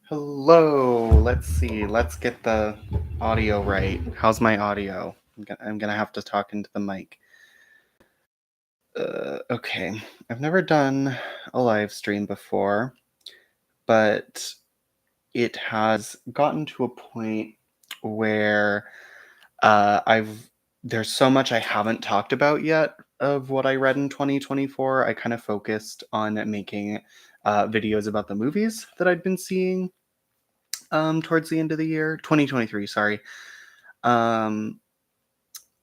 Hello. Let's see. Let's get the audio right. How's my audio? I'm gonna have to talk into the mic. Okay. I've never done a live stream before, but it has gotten to a point where I've there's so much I haven't talked about yet of what I read in 2024. I kind of focused on making videos about the movies that I'd been seeing towards the end of the year, 2023, sorry. Um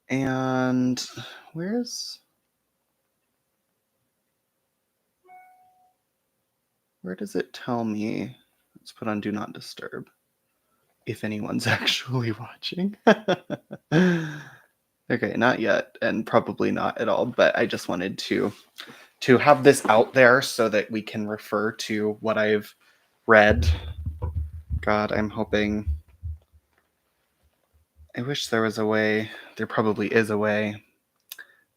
and where's where does it tell me? Let's put on do not disturb if anyone's actually watching. Okay, not yet, and probably not at all, but I just wanted to have this out there so that we can refer to what I've read. God, I'm hoping. I wish there was a way. There probably is a way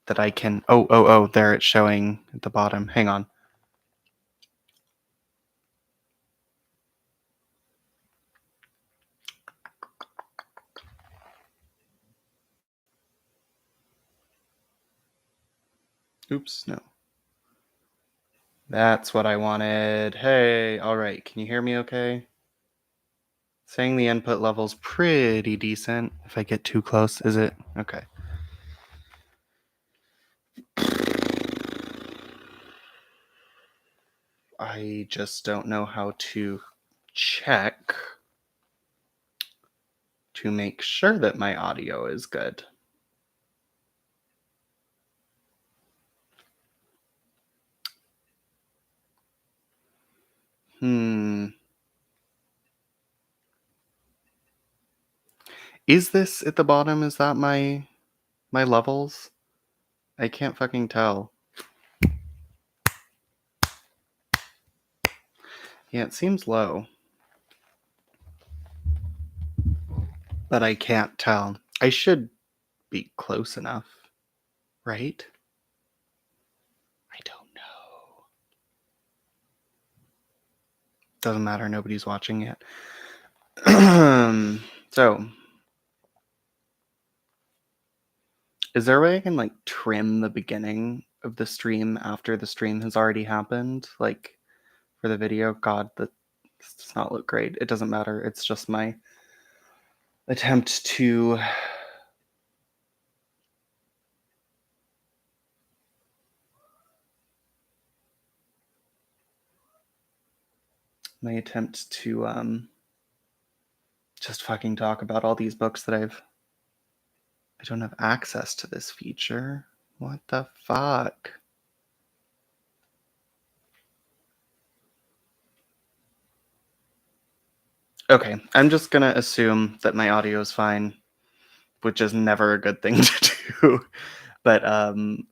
that I can. Oh, there it's showing at the bottom. Hang on. Oops, no. That's what I wanted. Hey, all right. Can you hear me okay? Saying the input level's pretty decent. If I get too close, is it? Okay. I just don't know how to check to make sure that my audio is good. Is this at the bottom? Is that my levels? I can't fucking tell. Yeah, it seems low. But I can't tell. I should be close enough, right? I don't know. Doesn't matter, nobody's watching yet. So, is there a way I can like trim the beginning of the stream after the stream has already happened? Like for the video? God, that does not look great. It doesn't matter. It's just my attempt to just fucking talk about all these books that I don't have access to this feature. What the fuck? Okay, I'm just gonna assume that my audio is fine, which is never a good thing to do. But I'm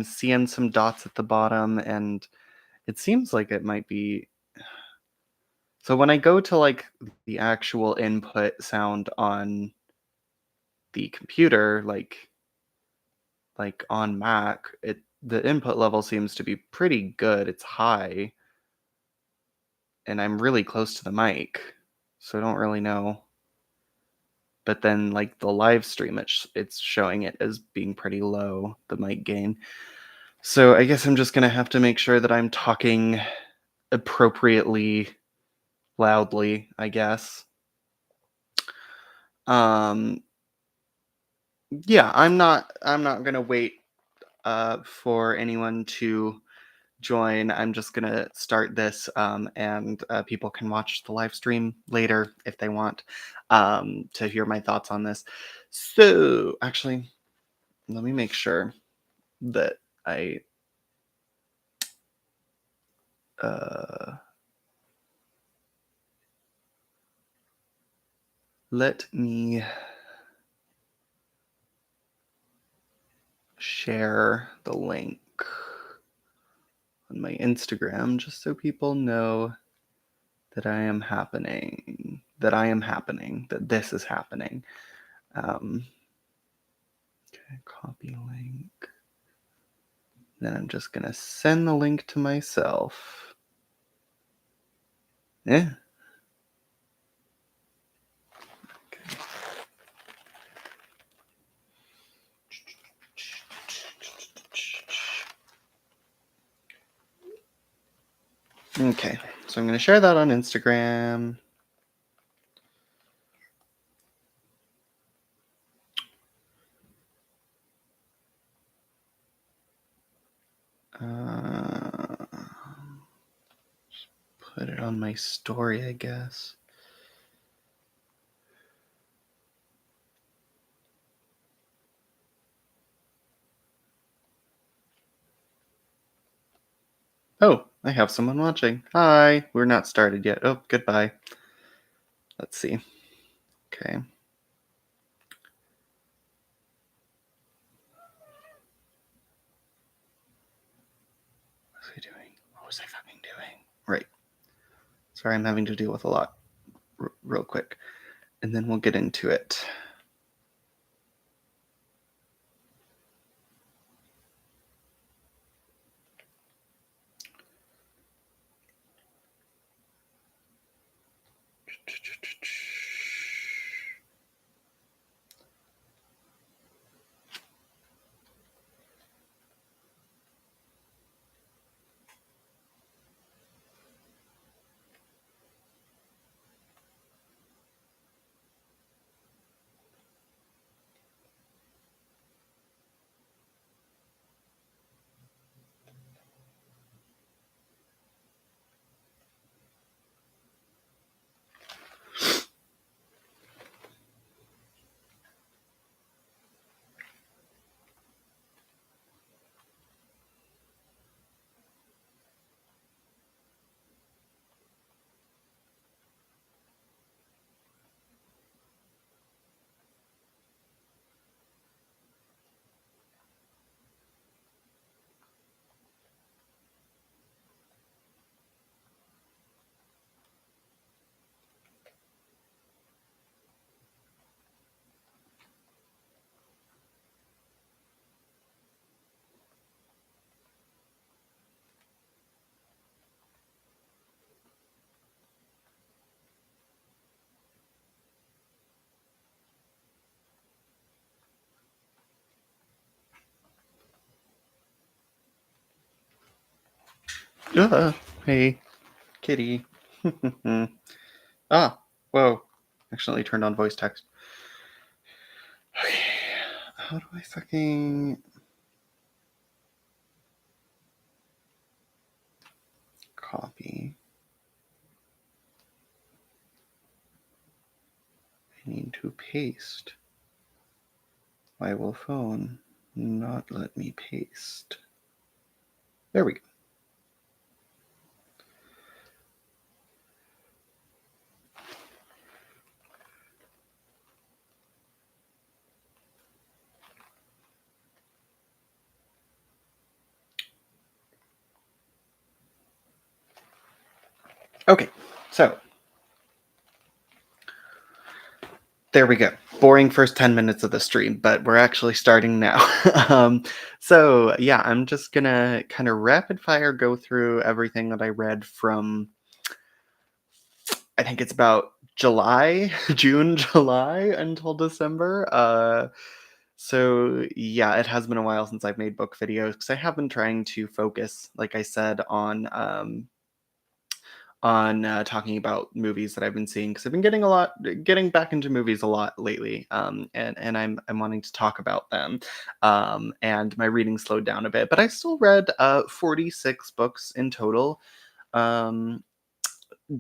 seeing some dots at the bottom, and it seems like it might be. So when I go to like the actual input sound on the computer, like on Mac, the input level seems to be pretty good. It's high, and I'm really close to the mic, so I don't really know. But then like the live stream, it's showing it as being pretty low, the mic gain. So I guess I'm just gonna have to make sure that I'm talking appropriately loudly, I guess. Yeah, I'm not gonna wait for anyone to join. I'm just gonna start this, and people can watch the live stream later if they want to hear my thoughts on this. So actually, let me make sure that I let me share the link on my Instagram just so people know that that this is happening. Okay, copy link. Then I'm just gonna send the link to myself. Yeah. Okay, so I'm going to share that on Instagram. Uh, put it on my story, I guess. Oh, I have someone watching. Hi, we're not started yet. Oh, goodbye. Let's see. Okay. What was I doing? What was I fucking doing? Right. Sorry, I'm having to deal with a lot real quick. And then we'll get into it. Hey, kitty. Ah, whoa. Accidentally turned on voice text. Okay. How do I fucking copy? I need to paste. Why will phone not let me paste? There we go. Okay, so there we go. Boring first 10 minutes of the stream, but we're actually starting now. So, yeah, I'm just gonna kind of rapid fire go through everything that I read from, I think it's about July, June, July until December. So, yeah, it has been a while since I've made book videos because I have been trying to focus, like I said, on talking about movies that I've been seeing because I've been getting back into movies a lot lately, and I'm wanting to talk about them. And my reading slowed down a bit, but I still read 46 books in total um,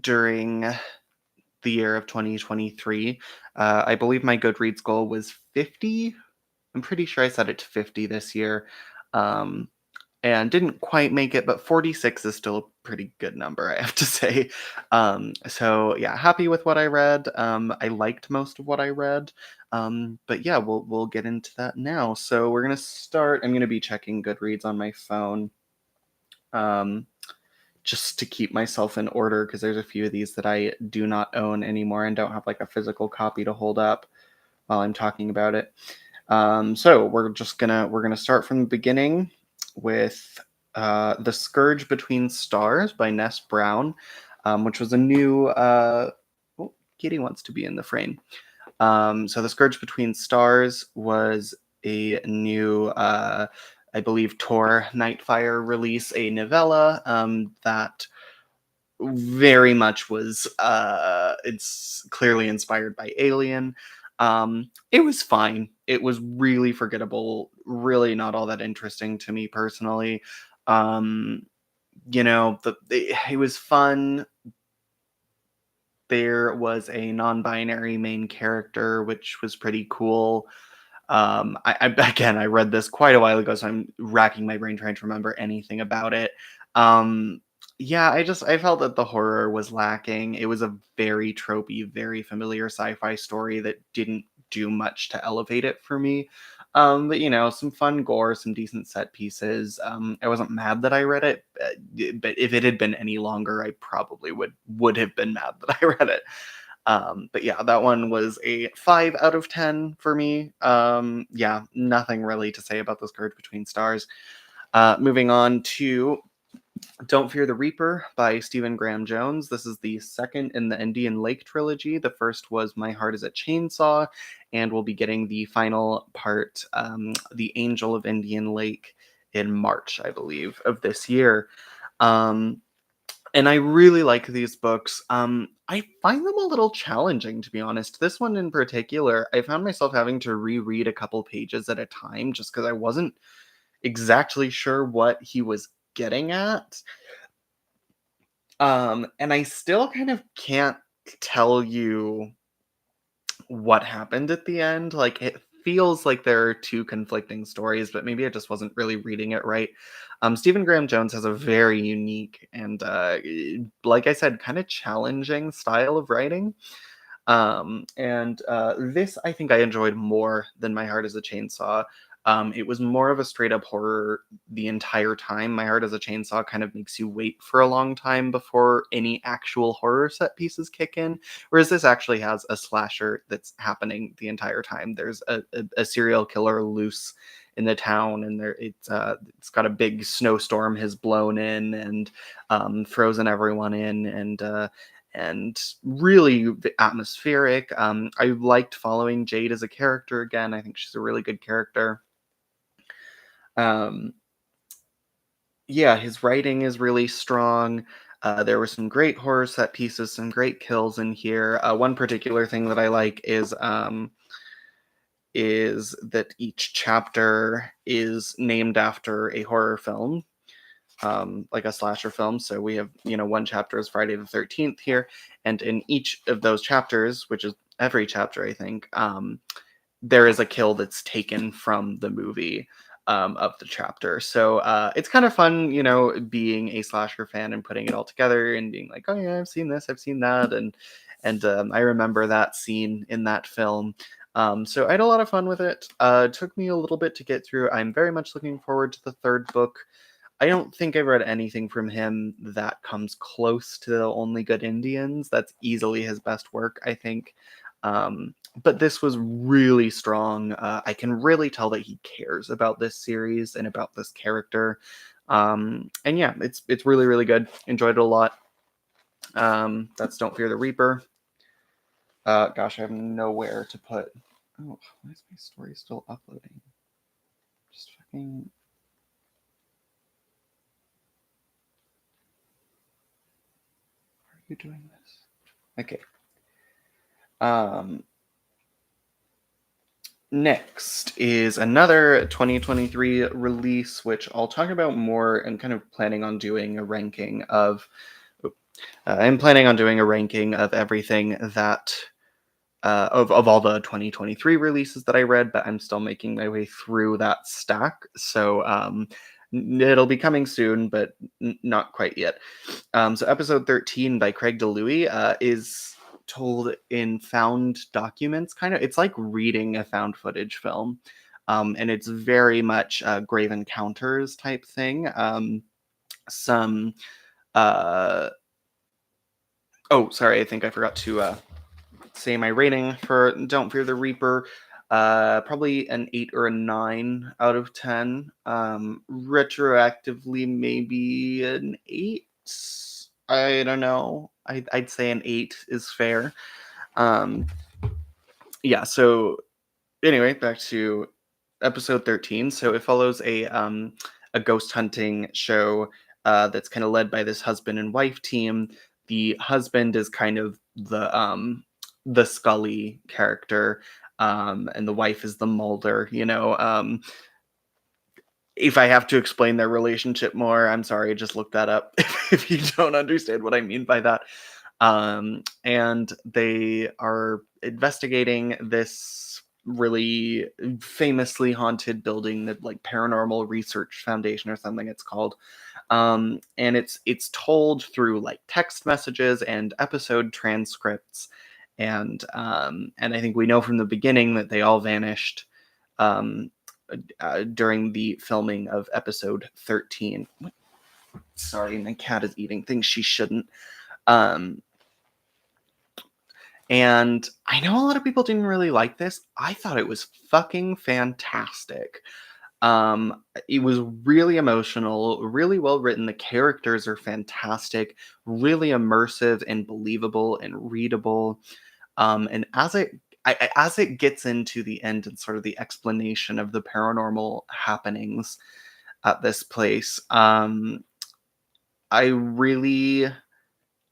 during the year of 2023. I believe my Goodreads goal was 50. I'm pretty sure I set it to 50 this year. Um, and didn't quite make it, but 46 is still a pretty good number, I have to say. So yeah, happy with what I read. I liked most of what I read. But yeah, we'll get into that now. So we're gonna start. I'm gonna be checking Goodreads on my phone, um, just to keep myself in order because there's a few of these that I do not own anymore and don't have like a physical copy to hold up while I'm talking about it. So we're gonna start from the beginning with "The Scourge Between Stars" by Ness Brown. which was a new. Oh, Kitty wants to be in the frame. So The Scourge Between Stars was a new, I believe, Tor Nightfire release, a novella that very much was, it's clearly inspired by Alien. It was fine. It was really forgettable, really not all that interesting to me personally. Um, it was fun. There was a non-binary main character, which was pretty cool. Again, I read this quite a while ago, so I'm racking my brain trying to remember anything about it. Um, yeah, I felt that the horror was lacking. It was a very tropey, very familiar sci-fi story that didn't do much to elevate it for me. But some fun gore, some decent set pieces. I wasn't mad that I read it, but if it had been any longer, I probably would have been mad that I read it. But yeah, that one was a 5 out of 10 for me. Yeah, nothing really to say about The Scourge Between Stars. Moving on to Don't Fear the Reaper by Stephen Graham Jones. This is the second in the Indian Lake trilogy. The first was My Heart is a Chainsaw, and we'll be getting the final part, The Angel of Indian Lake, in March, I believe, of this year. Um, and I really like these books. I find them a little challenging, to be honest. This one in particular, I found myself having to reread a couple pages at a time just because I wasn't exactly sure what he was getting at. And I still kind of can't tell you what happened at the end. Like, it feels like there are two conflicting stories, but maybe I just wasn't really reading it right. Stephen Graham Jones has a very unique and, like I said, kind of challenging style of writing. And this I think I enjoyed more than My Heart is a Chainsaw. It was more of a straight up horror the entire time. My Heart is a Chainsaw kind of makes you wait for a long time before any actual horror set pieces kick in, whereas this actually has a slasher that's happening the entire time. There's a serial killer loose in the town, and it's got a big snowstorm has blown in and frozen everyone in, and really atmospheric. I liked following Jade as a character again. I think she's a really good character. Um, yeah, his writing is really strong. There were some great horror set pieces, some great kills in here. One particular thing that I like is that each chapter is named after a horror film, like a slasher film. So we have, one chapter is Friday the 13th here, and in each of those chapters, which is every chapter, I think, there is a kill that's taken from the movie, of the chapter. So it's kind of fun, being a slasher fan and putting it all together and being like, oh yeah, I've seen this, I've seen that, and I remember that scene in that film. So I had a lot of fun with it. It took me a little bit to get through. I'm very much looking forward to the third book. I don't think I've read anything from him that comes close to The Only Good Indians. That's easily his best work, I think. But this was really strong. I can really tell that he cares about this series and about this character. And yeah, it's really, really good. Enjoyed it a lot. That's Don't Fear the Reaper. Gosh, I have nowhere to put. Oh, why is my story still uploading? Just fucking. Why are you doing this? Okay. Um, Next is another 2023 release, which I'll talk about more and kind of planning on doing a ranking of. I'm planning on doing a ranking of everything that of all the 2023 releases that I read, but I'm still making my way through that stack. So it'll be coming soon, but not quite yet. So episode 13 by Craig DeLuey is told in found documents, kind of. It's like reading a found footage film. And it's very much a Grave Encounters type thing. Some uh Oh, sorry, I think I forgot to say my rating for Don't Fear the Reaper. Probably an 8 or a 9 out of 10. Retroactively, maybe an 8. I don't know. I'd say an 8 is fair. Um, yeah, so anyway, back to episode 13. So it follows a ghost hunting show that's kind of led by this husband and wife team. The husband is kind of the Scully character, and the wife is the Mulder. If I have to explain their relationship more, I'm sorry, just look that up if you don't understand what I mean by that. And they are investigating this really famously haunted building, that like Paranormal Research Foundation or something it's called. And it's told through like text messages and episode transcripts. And I think we know from the beginning that they all vanished um, during the filming of episode 13. Sorry, my cat is eating things she shouldn't. Um, and I know a lot of people didn't really like this. I thought it was fucking fantastic. It was really emotional, really well written. The characters are fantastic, really immersive and believable and readable. And as it gets into the end and sort of the explanation of the paranormal happenings at this place, I really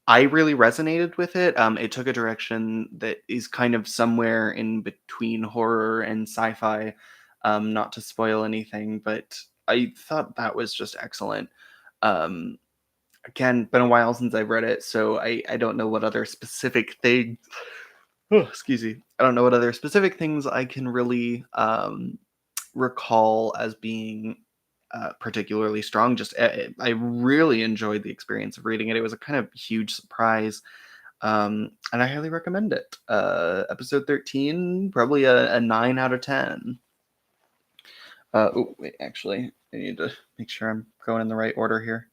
I really resonated with it. It took a direction that is kind of somewhere in between horror and sci-fi. Not to spoil anything, but I thought that was just excellent. Um, Again, been a while since I've read it, so I don't know what other specific thing. Oh, excuse me. I don't know what other specific things I can really recall as being particularly strong. Just I really enjoyed the experience of reading it. It was a kind of huge surprise, and I highly recommend it. Episode 13, probably a 9 out of 10. Oh wait, actually, I need to make sure I'm going in the right order here.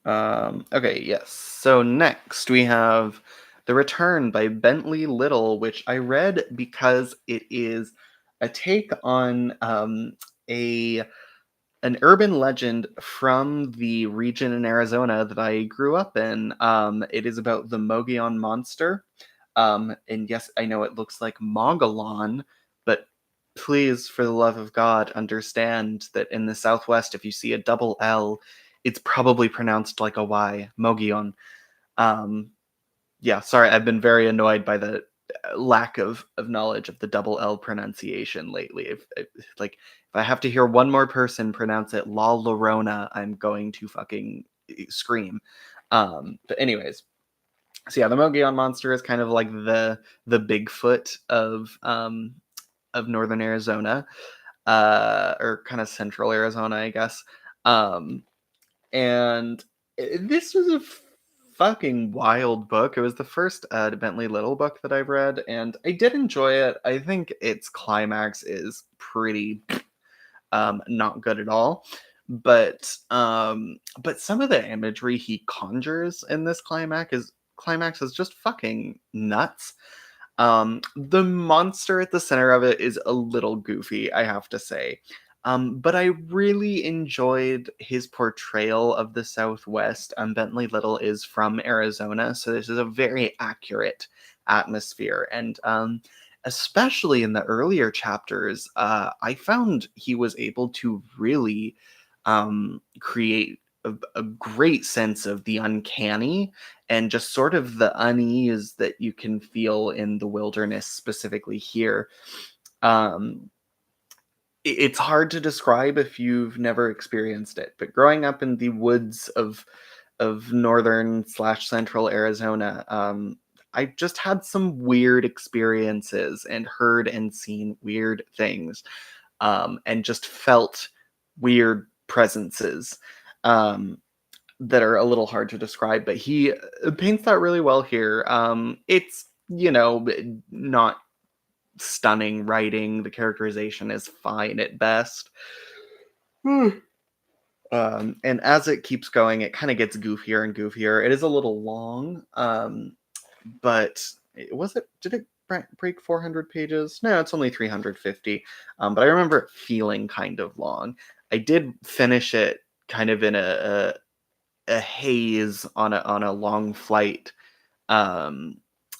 Okay, yes. So next we have The Return by Bentley Little, which I read because it is a take on a an urban legend from the region in Arizona that I grew up in. It is about the Mogollon monster. And yes, I know it looks like Mogollon, but please, for the love of God, understand that in the Southwest, if you see a double L, it's probably pronounced like a Y, Mogollon. Um, yeah, sorry, I've been very annoyed by the lack of knowledge of the double L pronunciation lately. If I have to hear one more person pronounce it La Llorona, I'm going to fucking scream. But anyways, so yeah, the Mogollon monster is kind of like the Bigfoot of northern Arizona, or kind of central Arizona, I guess. Um, and this was a fucking wild book. It was the first Bentley Little book that I've read, and I did enjoy it. I think its climax is pretty not good at all. But some of the imagery he conjures in this climax is just fucking nuts. The monster at the center of it is a little goofy, I have to say. But I really enjoyed his portrayal of the Southwest. Bentley Little is from Arizona, so this is a very accurate atmosphere. And especially in the earlier chapters, I found he was able to really create a great sense of the uncanny and just sort of the unease that you can feel in the wilderness, specifically here. Um, it's hard to describe if you've never experienced it, but growing up in the woods of northern slash central Arizona, I just had some weird experiences and heard and seen weird things, and just felt weird presences. Um, that are a little hard to describe, but he paints that really well here. It's, not stunning writing. The characterization is fine at best. And as it keeps going, it kind of gets goofier and goofier. It is a little long, but did it break 400 pages? No, it's only 350. But I remember it feeling kind of long. I did finish it kind of in a haze on a long flight, um,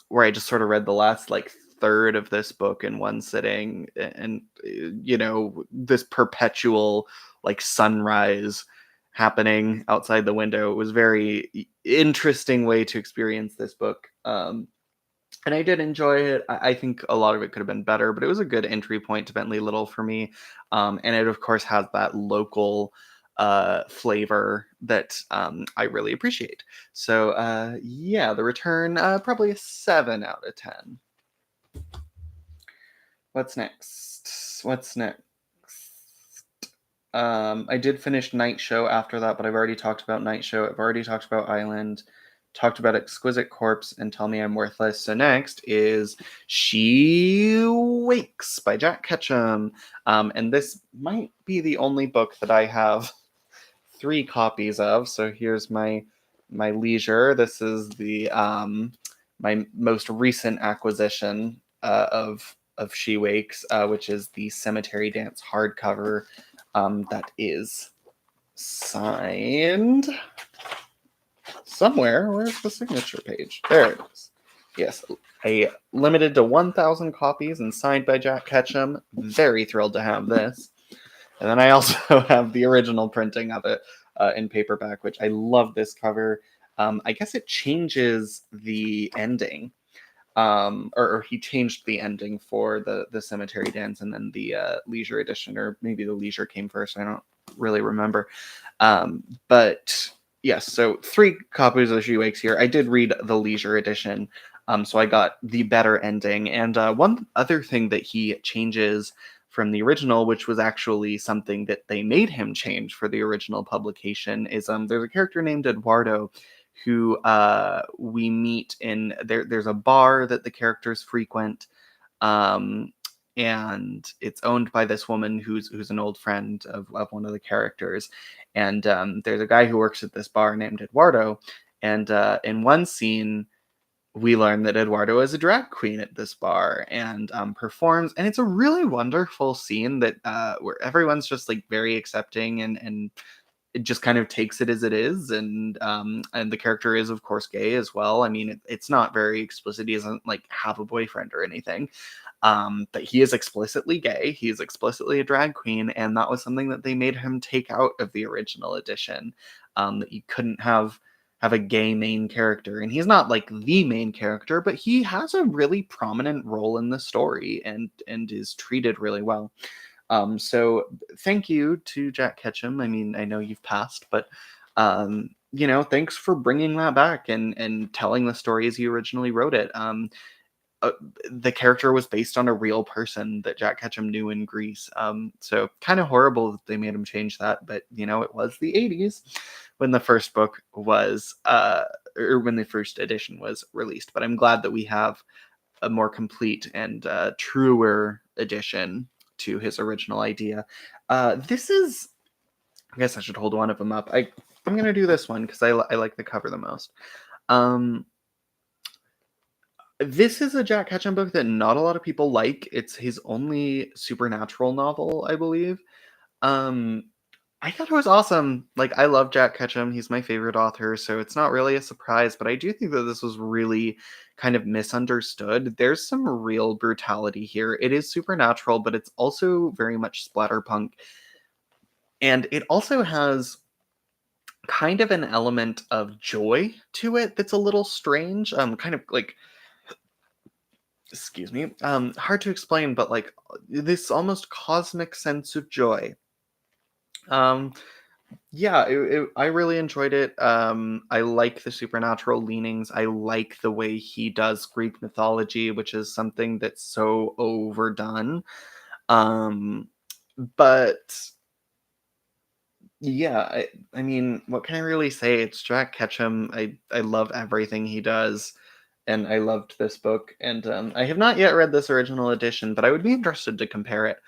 where I just sort of read the last like third of this book in one sitting, and this perpetual like sunrise happening outside the window. It was very interesting way to experience this book. And I did enjoy it. I think a lot of it could have been better, but it was a good entry point to Bentley Little for me. And it, of course, has that local flavor that I really appreciate. So, yeah, The Return, probably a 7 out of 10. What's next? What's next? I did finish Night Show after that, but I've already talked about Night Show. I've already talked about Island, talked about Exquisite Corpse, and Tell Me I'm Worthless. So next is She Wakes by Jack Ketchum. And this might be the only book that I have 3 copies of. So here's my leisure. This is the my most recent acquisition of She Wakes, which is the Cemetery Dance hardcover, that is signed somewhere. Where's the signature page? There it is. Yes, a limited to 1,000 copies and signed by Jack Ketchum. Very thrilled to have this. And then I also have the original printing of it in paperback, which I love this cover. I guess it changes the ending. Or he changed the ending for the Cemetery Dance, and then the Leisure edition, or maybe the Leisure came first. I don't really remember. But yes, so 3 copies of She Wakes here. I did read the Leisure edition, so I got the better ending. And one other thing that he changes from the original, which was actually something that they made him change for the original publication, is there's a character named Eduardo who we meet in there's a bar that the characters frequent, um, and it's owned by this woman who's an old friend of one of the characters. And there's a guy who works at this bar named Eduardo, and in one scene we learn that Eduardo is a drag queen at this bar and performs, and it's a really wonderful scene that where everyone's just like very accepting, and it just kind of takes it as it is. And the character is of course gay as well. I mean, it's not very explicit. He doesn't like have a boyfriend or anything, but he is explicitly gay. He is explicitly a drag queen, and that was something that they made him take out of the original edition, that you couldn't have a gay main character. And he's not like the main character, but he has a really prominent role in the story, and is treated really well. So thank you to Jack Ketchum. I mean, I know you've passed, but thanks for bringing that back and telling the story as you originally wrote it. Uh, the character was based on a real person that Jack Ketchum knew in Greece. So kind of horrible that they made him change that, but it was the 80s when the first book was, or when the first edition was released. But I'm glad that we have a more complete and truer edition to his original idea. This is, I guess I should hold one of them up. I'm gonna do this one because I like the cover the most. This is a Jack Ketchum book that not a lot of people like. It's his only supernatural novel, I believe. Um, I thought it was awesome. Like, I love Jack Ketchum. He's my favorite author, so it's not really a surprise, but I do think that this was really kind of misunderstood. There's some real brutality here. It is supernatural, but it's also very much splatterpunk. And it also has kind of an element of joy to it that's a little strange. Kind of like, excuse me, hard to explain, but like this almost cosmic sense of joy. Um, Yeah, I really enjoyed it. I like the supernatural leanings. I like the way he does Greek mythology, which is something that's so overdone. Um, but yeah, I mean, what can I really say? It's Jack Ketchum. I love everything he does, and I loved this book. And I have not yet read this original edition, but I would be interested to compare it,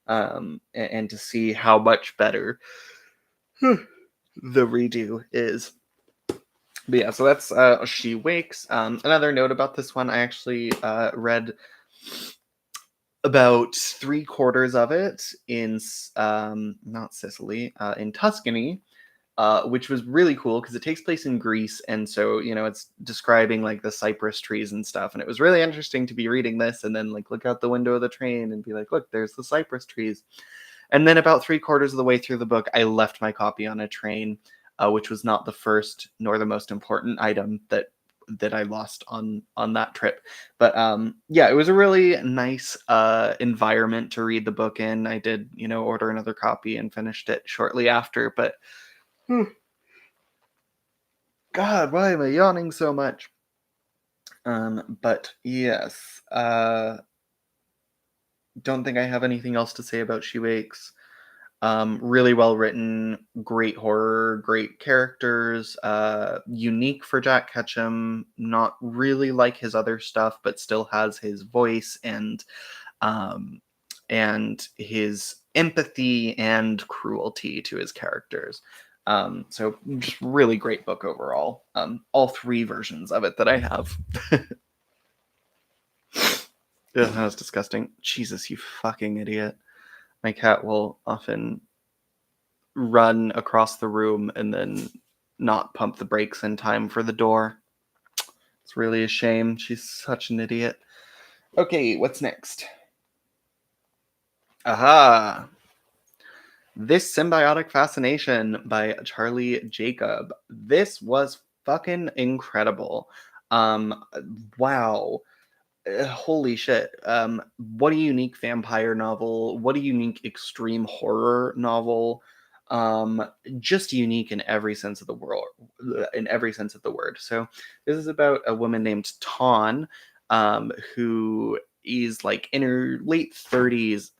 and to see how much better the redo is. But yeah, so that's She Wakes. Another note about this one, I actually read about 3/4 of it in not Sicily, in Tuscany. which was really cool because it takes place in Greece, and so it's describing like the cypress trees and stuff, and it was really interesting to be reading this and then like look out the window of the train and be like, look, there's the cypress trees. And then about three-quarters of the way through the book, I left my copy on a train, which was not the first nor the most important item that I lost on that trip. But yeah, it was a really nice environment to read the book in. I did, order another copy and finished it shortly after. But God, why am I yawning so much? But yes, don't think I have anything else to say about She Wakes. Really well written, great horror, great characters, unique for Jack Ketchum, not really like his other stuff, but still has his voice um, and his empathy and cruelty to his characters. So just really great book overall. All three versions of it that I have. Ugh, that was disgusting. Jesus, you fucking idiot. My cat will often run across the room and then not pump the brakes in time for the door. It's really a shame. She's such an idiot. Okay, what's next? Aha! This Symbiotic Fascination by Charlie Jacob. This was fucking incredible. Um, wow. Holy shit. What a unique vampire novel. What a unique extreme horror novel. Just unique in every sense of the world, in every sense of the word. So this is about a woman named Tawn, who is like in her late 30s,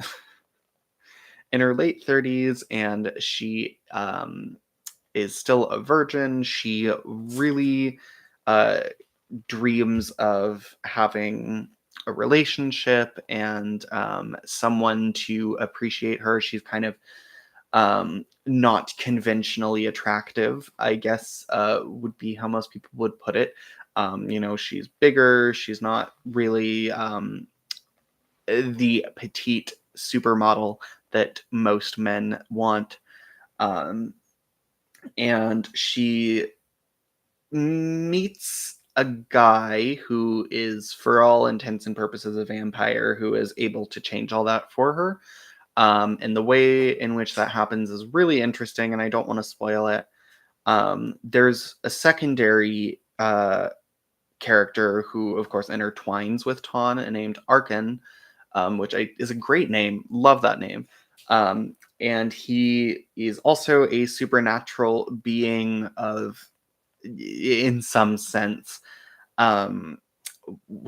and she is still a virgin. She really uh dreams of having a relationship and someone to appreciate her. She's kind of not conventionally attractive, I guess, would be how most people would put it. She's bigger. She's not really the petite supermodel that most men want. Um, and she meets a guy who is, for all intents and purposes, a vampire who is able to change all that for her. And the way in which that happens is really interesting, and I don't want to spoil it. There's a secondary character who, of course, intertwines with Tawn, named Arkin, which is a great name. Love that name. And he is also a supernatural being in some sense. Um,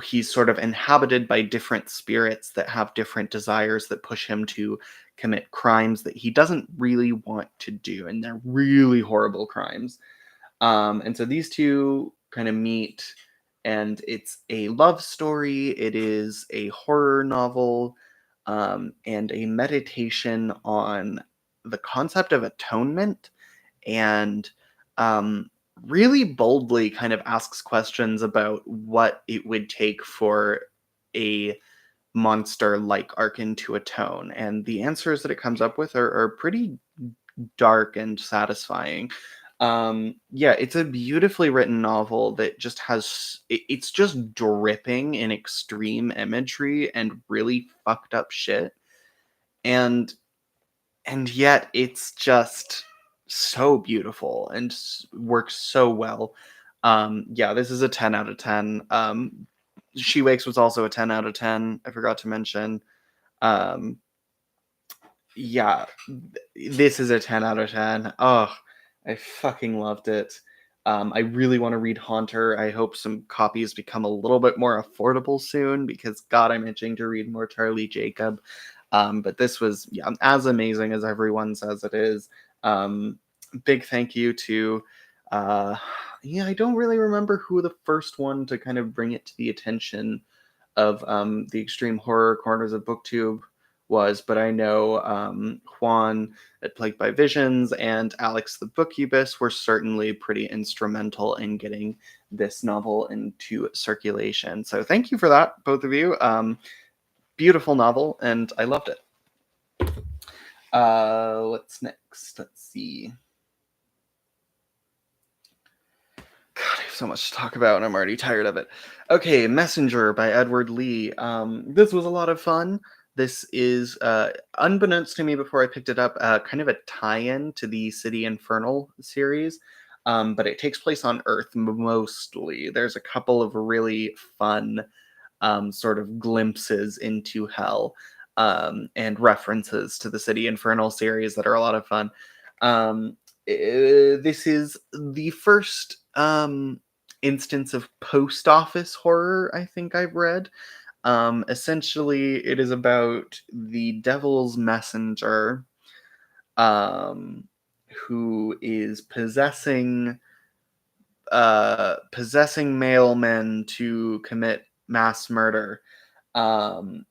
he's sort of inhabited by different spirits that have different desires that push him to commit crimes that he doesn't really want to do, and they're really horrible crimes. And so these two kind of meet, and it's a love story. It is a horror novel, and a meditation on the concept of atonement, and um, really boldly kind of asks questions about what it would take for a monster like Arkin to atone. And the answers that it comes up with are pretty dark and satisfying. Yeah, it's a beautifully written novel that just it's just dripping in extreme imagery and really fucked up shit. And yet it's just so beautiful and works so well. Yeah, this is a 10 out of 10. She Wakes was also a 10 out of 10. I forgot to mention. Um, yeah, this is a 10 out of 10. Oh, I fucking loved it. I really want to read Haunter. I hope some copies become a little bit more affordable soon because, God, I'm itching to read more Charlie Jacob. But this was, yeah, as amazing as everyone says it is. Big thank you to, yeah, I don't really remember who the first one to kind of bring it to the attention of the extreme horror corners of BookTube was, but I know Juan at Plagued by Visions and Alex the Bookubus were certainly pretty instrumental in getting this novel into circulation. So thank you for that, both of you. Beautiful novel, and I loved it. What's next? Let's see. so much to talk about, and I'm already tired of it. Okay, Messenger by Edward Lee. This was a lot of fun. This is, unbeknownst to me before I picked it up, kind of a tie-in to the City Infernal series, but it takes place on Earth mostly. There's a couple of really fun sort of glimpses into hell and references to the City Infernal series that are a lot of fun. This is the first instance of post office horror I think I've read. Essentially, it is about the devil's messenger um, who is possessing male men to commit mass murder. And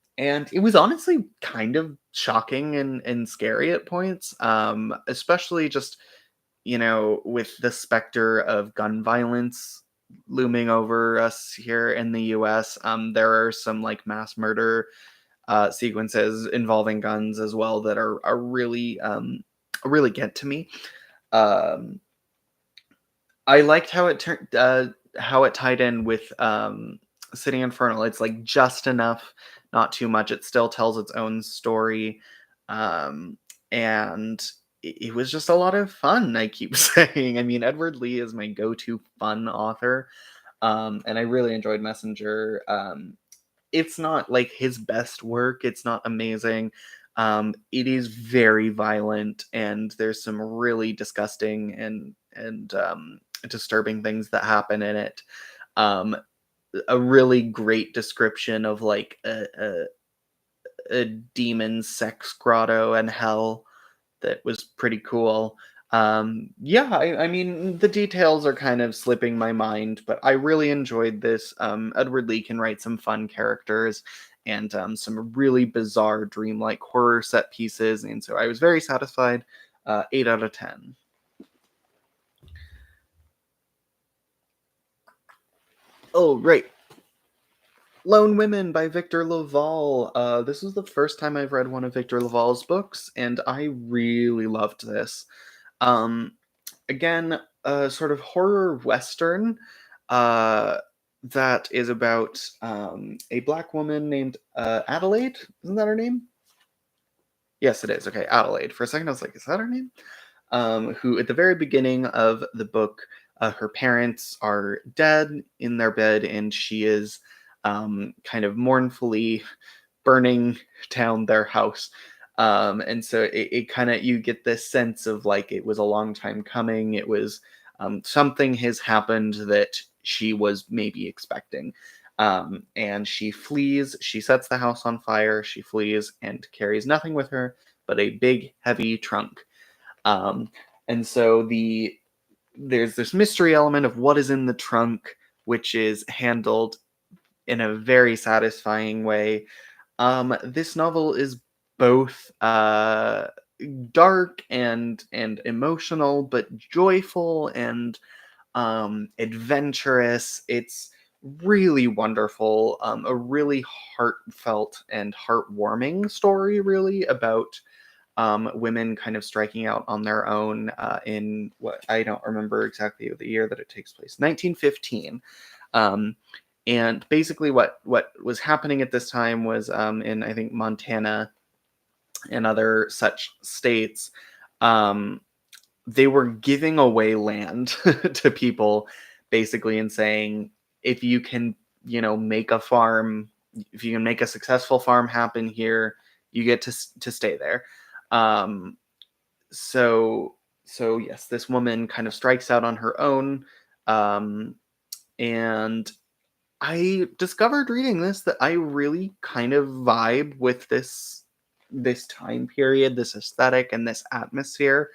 it was honestly kind of shocking and scary at points, especially just, with the specter of gun violence looming over us here in the US. There are some like mass murder sequences involving guns as well that are really really get to me. Um, I liked how it tied in with City Infernal. It's like just enough, not too much. It still tells its own story, um, and it was just a lot of fun. I keep saying. I mean, Edward Lee is my go-to fun author, and I really enjoyed Messenger. It's not like his best work. It's not amazing. It is very violent, and there's some really disgusting and disturbing things that happen in it. Um, a really great description of like a demon sex grotto and hell that was pretty cool. Yeah, I mean, the details are kind of slipping my mind, but I really enjoyed this. Edward Lee can write some fun characters and some really bizarre, dreamlike horror set pieces, and so I was very satisfied. 8 out of 10. Oh, right. Lone Women by Victor Laval. This was the first time I've read one of Victor Laval's books, and I really loved this. Um, Again, a sort of horror western uh, that is about a black woman named Adelaide. Isn't that her name? Yes, it is. Okay, Adelaide. For a second, I was like, is that her name? Who, at the very beginning of the book, her parents are dead in their bed, and she is kind of mournfully burning down their house. And so it kind of, you get this sense of like it was a long time coming. It was something has happened that she was maybe expecting. And she flees, she sets the house on fire, she flees and carries nothing with her but a big, heavy trunk. Um, and so there's this mystery element of what is in the trunk, which is handled in a very satisfying way. This novel is both dark and emotional, but joyful and adventurous. It's really wonderful. A really heartfelt and heartwarming story, really, about women kind of striking out on their own in what I don't remember exactly the year that it takes place, 1915. Um, and basically, what was happening at this time was in I think Montana and other such states, um, they were giving away land to people, basically, and saying if you can, make a farm, if you can make a successful farm happen here, you get to stay there. Um, so so yes, this woman kind of strikes out on her own, um, and I discovered reading this that I really kind of vibe with this time period, this aesthetic, and this atmosphere.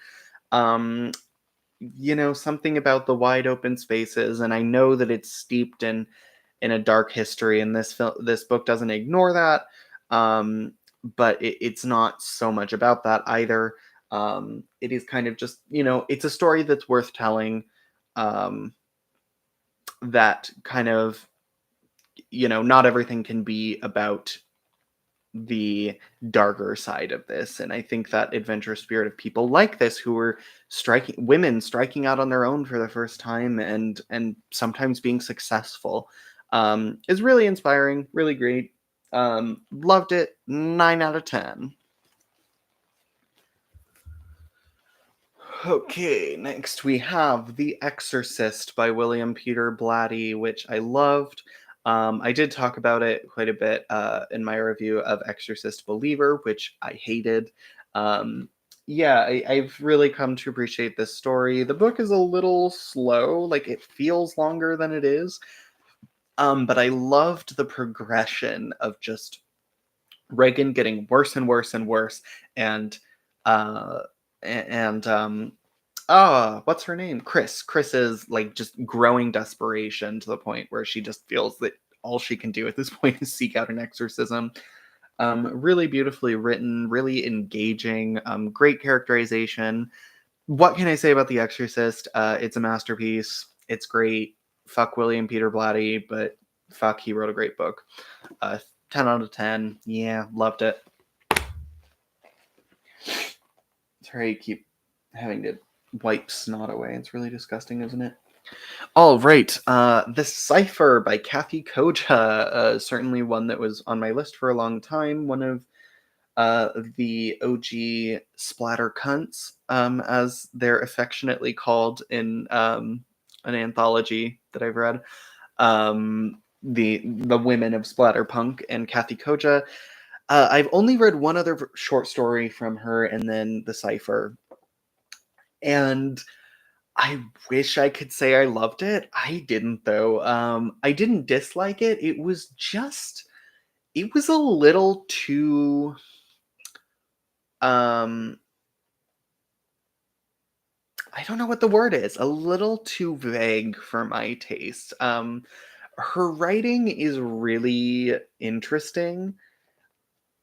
Um, something about the wide open spaces, and I know that it's steeped in a dark history, and this book doesn't ignore that. But it's not so much about that either. It is kind of just, it's a story that's worth telling. Um, that kind of, not everything can be about the darker side of this. And I think that adventurous spirit of people like this who were striking out on their own for the first time and sometimes being successful is really inspiring, really great. Loved it. 9 out of 10. Okay, next we have The Exorcist by William Peter Blatty, which I loved. I did talk about it quite a bit in my review of Exorcist Believer, which I hated. Yeah, I've really come to appreciate this story. The book is a little slow, like it feels longer than it is, but I loved the progression of just Reagan getting worse and worse and worse, and uh, and what's her name? Chris. Chris is like just growing desperation to the point where she just feels that all she can do at this point is seek out an exorcism. Really beautifully written, really engaging, great characterization. What can I say about The Exorcist? It's a masterpiece. It's great. Fuck William Peter Blatty, but fuck, he wrote a great book. 10 out of 10. Yeah, loved it. Sorry, I keep having to wipe snot away. It's really disgusting, isn't it? All right. The Cipher by Kathy Koja. Certainly one that was on my list for a long time. One of the OG splatter cunts, as they're affectionately called in an anthology that I've read. The women of splatterpunk and Kathy Koja. I've only read one other short story from her, and then The Cipher. And I wish I could say I loved it. I didn't though. I didn't dislike it. It was a little too um I don't know what the word is. A little too vague for my taste. Her writing is really interesting,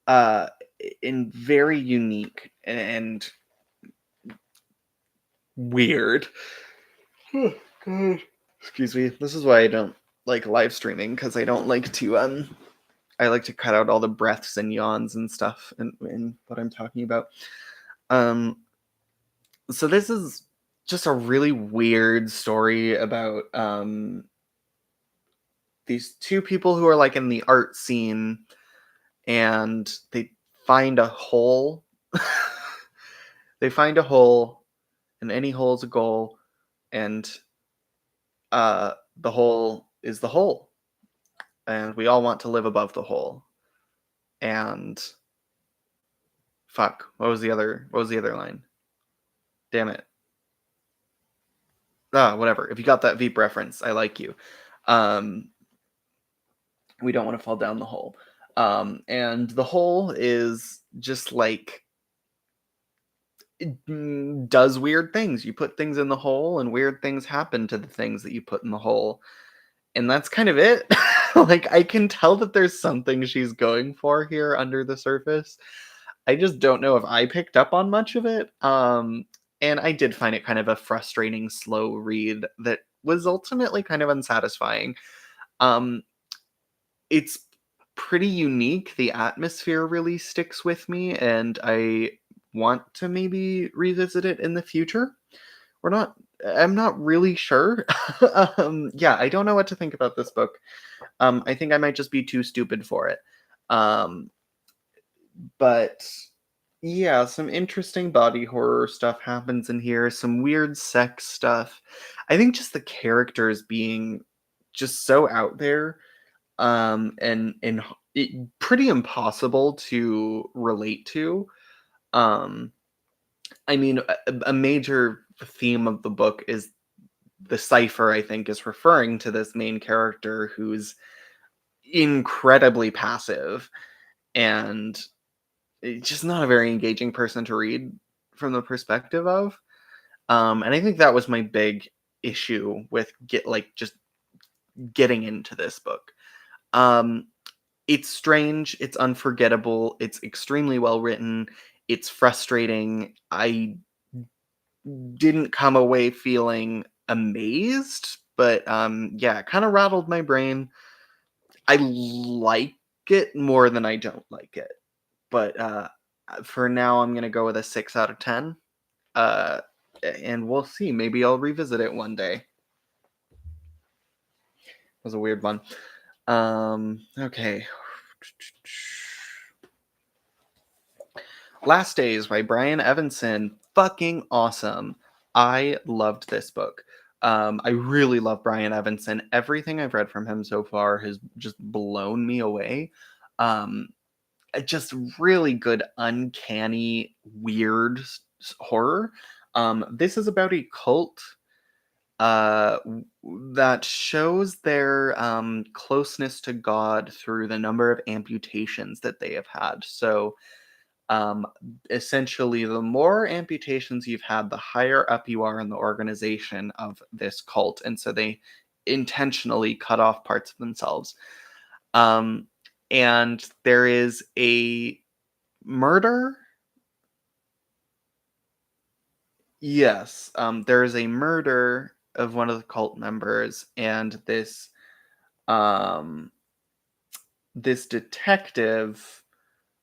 uh and very unique and weird. Oh, God. Excuse me. This is why I don't like live streaming, because I don't like to I like to cut out all the breaths and yawns and stuff in what I'm talking about. Um so this is just a really weird story about these two people who are like in the art scene, and they find a hole. They find a hole, and any hole is a goal, and the hole is the hole, and we all want to live above the hole. And fuck, what was the other line? Damn it. Whatever. If you got that Veep reference, I like you. Um, we don't want to fall down the hole. And the hole is just like it does weird things. You put things in the hole, and weird things happen to the things that you put in the hole. And that's kind of it. Like, I can tell that there's something she's going for here under the surface. I just don't know if I picked up on much of it. And I did find it kind of a frustrating, slow read that was ultimately kind of unsatisfying. Um, it's pretty unique. The atmosphere really sticks with me, and I want to maybe revisit it in the future. We're not I'm not really sure. Yeah, I don't know what to think about this book. I think I might just be too stupid for it. Um, but yeah, some interesting body horror stuff happens in here, some weird sex stuff. I think just the characters being just so out there, and pretty impossible to relate to. Um, I mean, a major theme of the book is the cipher, I think, is referring to this main character who's incredibly passive and just not a very engaging person to read from the perspective of. And I think that was my big issue with just getting into this book. Um, it's strange, it's unforgettable, it's extremely well written, it's frustrating. I didn't come away feeling amazed, but yeah, it kind of rattled my brain. I liked it more than I don't like it. But for now, I'm gonna go with a 6 out of 10. Uh, and we'll see. Maybe I'll revisit it one day. It was a weird one. Okay. Last Days by Brian Evanson. Fucking awesome. I loved this book. I really love Brian Evanson. Everything I've read from him so far has just blown me away. Um, just really good, uncanny, weird horror. This is about a cult that shows their closeness to God through the number of amputations that they have had. So, um, essentially, the more amputations you've had, the higher up you are in the organization of this cult. And so they intentionally cut off parts of themselves. Um, and there is a murder. Yes, there is a murder of one of the cult members, and um, this detective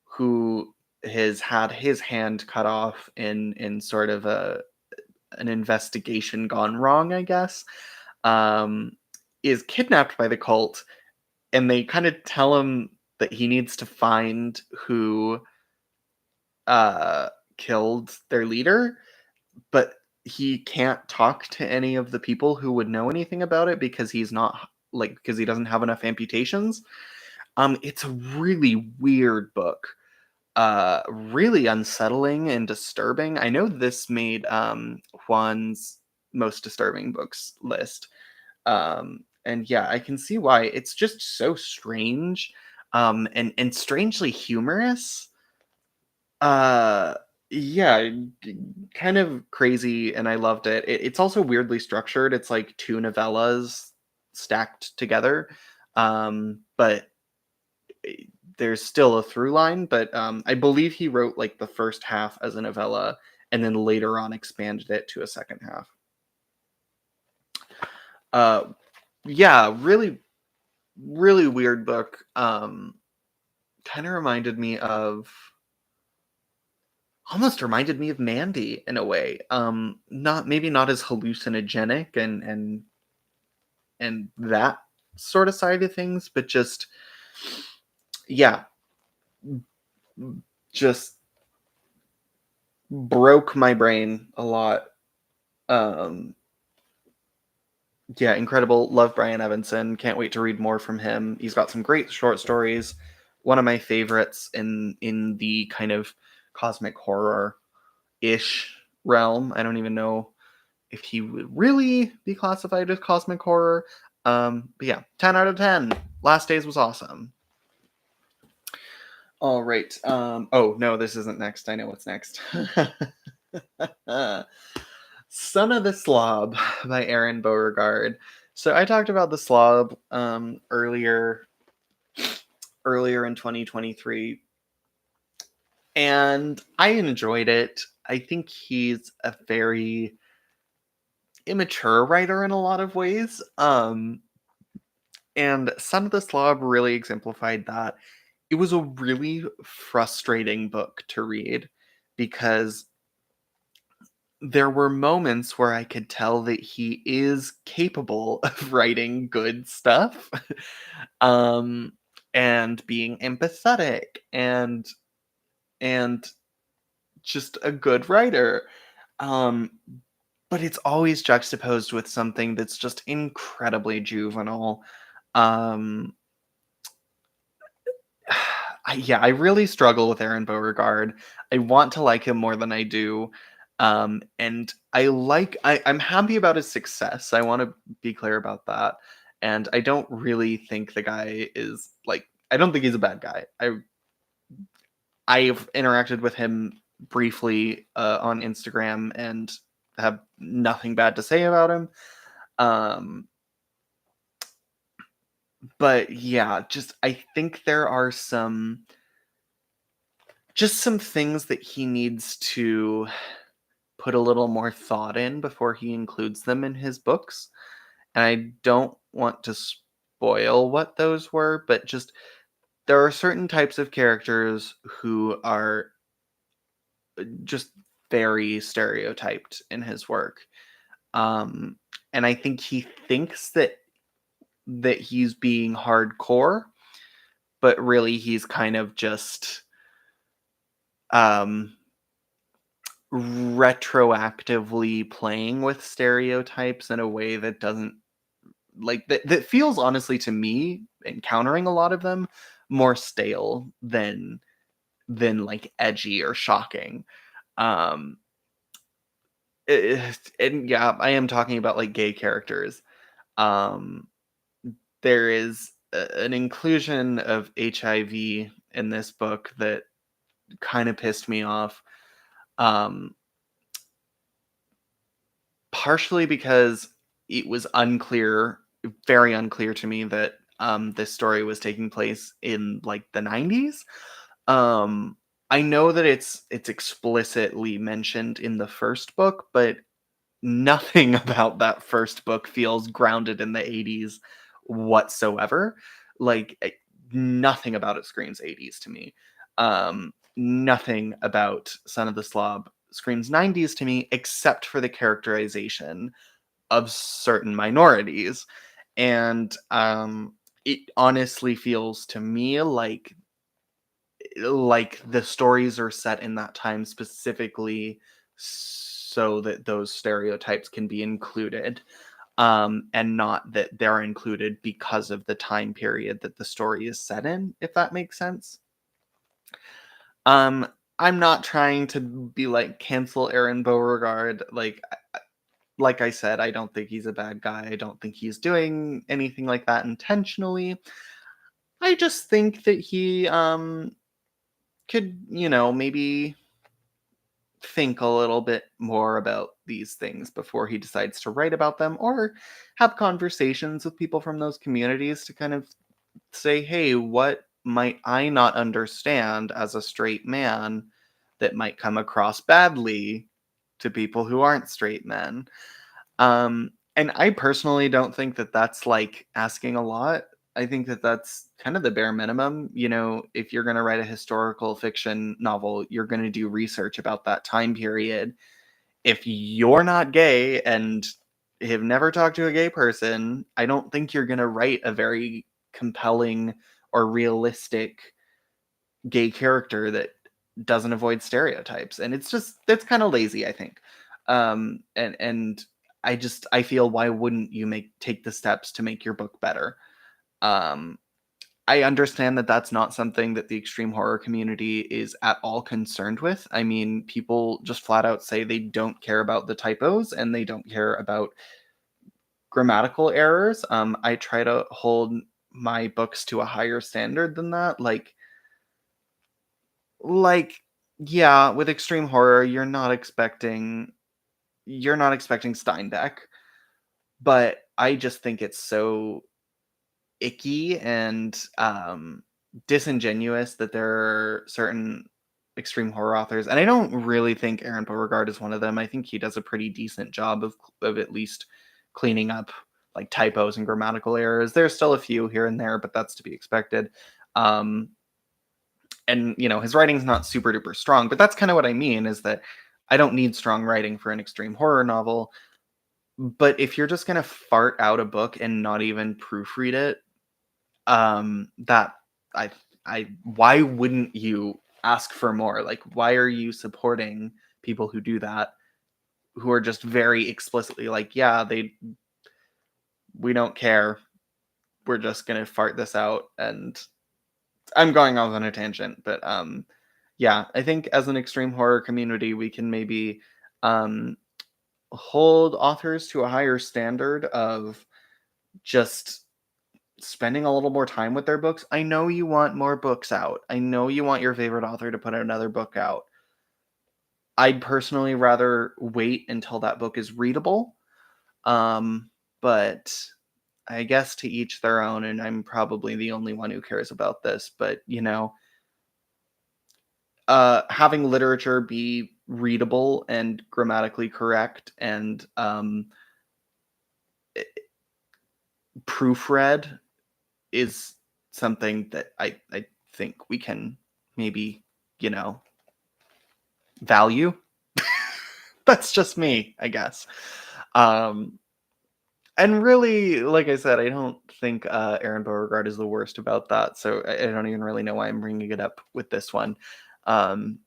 who has had his hand cut off in sort of an investigation gone wrong, I guess, um, is kidnapped by the cult, and they kind of tell him that he needs to find who uh, killed their leader, but he can't talk to any of the people who would know anything about it because he's not like because he doesn't have enough amputations. It's a really weird book. Really unsettling and disturbing. I know this made Juan's most disturbing books list. And yeah, I can see why. It's just so strange and strangely humorous. Uh, yeah, kind of crazy, and I loved it. It's also weirdly structured. It's like two novellas stacked together, but there's still a through line. But I believe he wrote like the first half as a novella, and then later on expanded it to a second half. Uh, yeah, really, really weird book. Kind of reminded me of almost reminded me of Mandy in a way. Not maybe not as hallucinogenic and that sort of side of things, but just yeah, just broke my brain a lot. Um, yeah, incredible. Love Brian Evanson. Can't wait to read more from him. He's got some great short stories. One of my favorites in the kind of cosmic horror ish realm. I don't even know if he would really be classified as cosmic horror. But yeah, 10 out of 10. Last Days was awesome. All right. Oh, no, this isn't next. I know what's next. Son of the Slob by Aaron Beauregard. So I talked about the Slob earlier in 2023, and I enjoyed it. I think he's a very immature writer in a lot of ways. And Son of the Slob really exemplified that. It was a really frustrating book to read because there were moments where I could tell that he is capable of writing good stuff, um, and being empathetic and just a good writer. Um, but it's always juxtaposed with something that's just incredibly juvenile. Um, yeah, I really struggle with Aaron Beauregard. I want to like him more than I do. And I'm happy about his success. I want to be clear about that. And I don't really think the guy is like I don't think he's a bad guy. I've interacted with him briefly on Instagram and have nothing bad to say about him. Um, but yeah, just I think there are some things that he needs to put a little more thought in before he includes them in his books. And I don't want to spoil what those were, but just there are certain types of characters who are just very stereotyped in his work. Um, and I think he thinks that he's being hardcore, but really he's kind of just um retroactively playing with stereotypes in a way that doesn't that feels honestly to me, encountering a lot of them, more stale than edgy or shocking. Um and yeah, I am talking about like gay characters. Um there is an inclusion of HIV in this book that kind of pissed me off. Um Partially because it was unclear, very unclear to me that this story was taking place in like the 90s. Um I know that it's explicitly mentioned in the first book, but nothing about that first book feels grounded in the 80s whatsoever. Like nothing about it screams 80s to me. Nothing about Son of the Slob screams 90s to me except for the characterization of certain minorities. And it honestly feels to me like the stories are set in that time specifically so that those stereotypes can be included, and not that they're included because of the time period that the story is set in, if that makes sense. um I'm not trying to be like cancel Aaron Beauregard. Like I said, I don't think he's a bad guy. I don't think he's doing anything like that intentionally. I just think that he could, maybe think a little bit more about these things before he decides to write about them, or have conversations with people from those communities to kind of say, hey, what might I not understand as a straight man that might come across badly to people who aren't straight men? And I personally don't think that that's like asking a lot. I think that that's kind of the bare minimum. If you're going to write a historical fiction novel, you're going to do research about that time period. If you're not gay and have never talked to a gay person, I don't think you're going to write a very compelling or realistic gay character that doesn't avoid stereotypes. And it's kind of lazy, I think. And I feel, why wouldn't you take the steps to make your book better? um I understand that that's not something that the extreme horror community is at all concerned with. I mean, people just flat out say they don't care about the typos and they don't care about grammatical errors. I try to hold my books to a higher standard than that. Like, yeah, with extreme horror, you're not expecting Steinbeck, but I just think it's so icky and disingenuous that there are certain extreme horror authors, and I don't really think Aaron Beauregard is one of them. I think he does a pretty decent job of at least cleaning up like typos and grammatical errors. There's still a few here and there, but that's to be expected. Um, and his writing's not super duper strong, but that's kind of what I mean, is that I don't need strong writing for an extreme horror novel. But if you're just gonna fart out a book and not even proofread it, that I why wouldn't you ask for more? Like, why are you supporting people who do that, who are just very explicitly like, yeah, we don't care. We're just gonna fart this out. And I'm going off on a tangent, but yeah, I think as an extreme horror community, we can maybe um hold authors to a higher standard of just spending a little more time with their books. I know you want more books out. I know you want your favorite author to put another book out. I'd personally rather wait until that book is readable. But I guess to each their own, and I'm probably the only one who cares about this, but having literature be readable and grammatically correct and proofread is something that I think we can maybe, you know, value. That's just me, I guess. Um, and really, like I said, I don't think Aaron Beauregard is the worst about that. So I don't even really know why I'm bringing it up with this one. Um,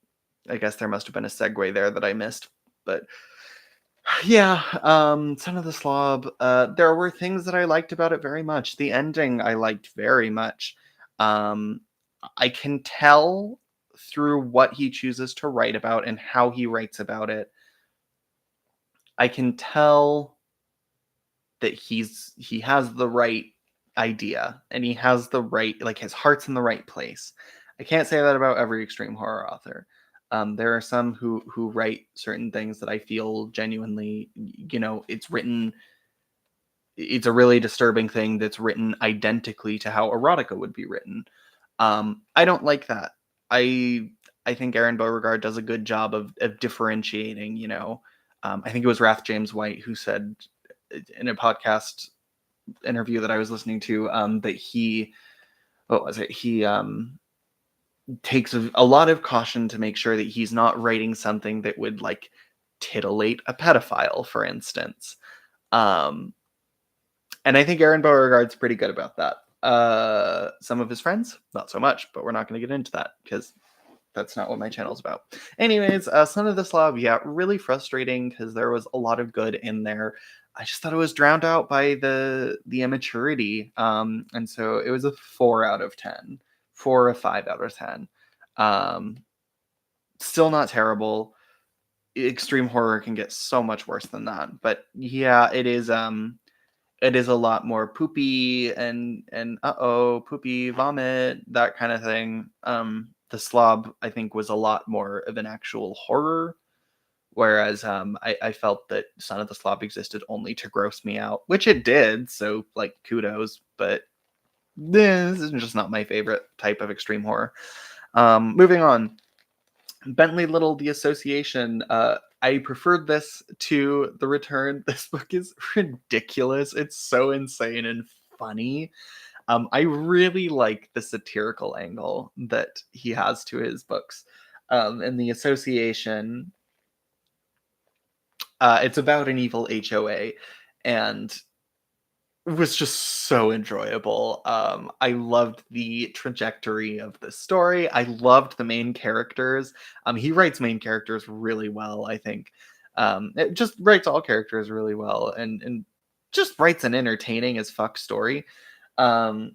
I guess there must have been a segue there that I missed. But yeah, Son of the Slob. There were things that I liked about it very much. The ending I liked very much. Um, I can tell through what he chooses to write about and how he writes about it. I can tell that he has the right idea and he has the right, like, his heart's in the right place. I can't say that about every extreme horror author. There are some who write certain things that I feel genuinely, it's a really disturbing thing that's written identically to how erotica would be written. I don't like that. I I think Aaron Beauregard does a good job of differentiating. I think it was Wrath James White who said in a podcast interview that I was listening to, that he, what was it? He takes a lot of caution to make sure that he's not writing something that would, like, titillate a pedophile, for instance. Um, and I think Aaron Beauregard's pretty good about that. Some of his friends, not so much, but we're not going to get into that because that's not what my channel's about. Anyways, Son of the Slav, yeah, really frustrating because there was a lot of good in there. I just thought it was drowned out by the immaturity. And so it was a 4 out of 10, 4 or 5 out of 10. Um, Still not terrible. Extreme horror can get so much worse than that. But yeah, it is. It is a lot more poopy and poopy vomit, that kind of thing. The Slob, I think, was a lot more of an actual horror, whereas I felt that Son of the Slob existed only to gross me out, which it did. So, like, kudos, but this is just not my favorite type of extreme horror. Moving on. Bentley Little, The Association. I preferred this to The Return. This book is ridiculous. It's so insane and funny. I really like the satirical angle that he has to his books. In The Association, it's about an evil HOA, and was just so enjoyable. I loved the trajectory of the story. I loved the main characters. He writes main characters really well, I think. It just writes all characters really well, and just writes an entertaining as fuck story. Um,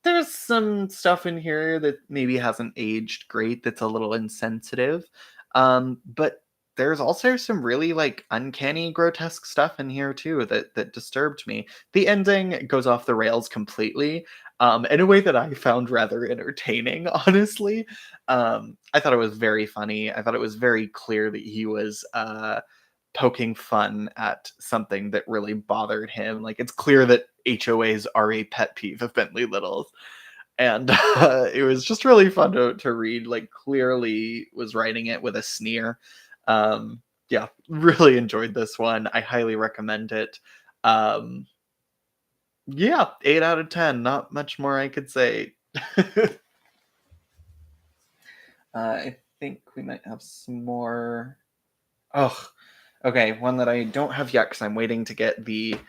there's some stuff in here that maybe hasn't aged great, that's a little insensitive. But there's also some really, like, uncanny, grotesque stuff in here too that disturbed me. The ending goes off the rails completely, in a way that I found rather entertaining, honestly. I thought it was very funny. I thought it was very clear that he was poking fun at something that really bothered him. Like, it's clear that HOAs are a pet peeve of Bentley Little's. And it was just really fun to read. Like, clearly was writing it with a sneer. Yeah, really enjoyed this one. I highly recommend it. Um, yeah, 8 out of 10. Not much more I could say. I think we might have some more. Oh, okay. One that I don't have yet because I'm waiting to get the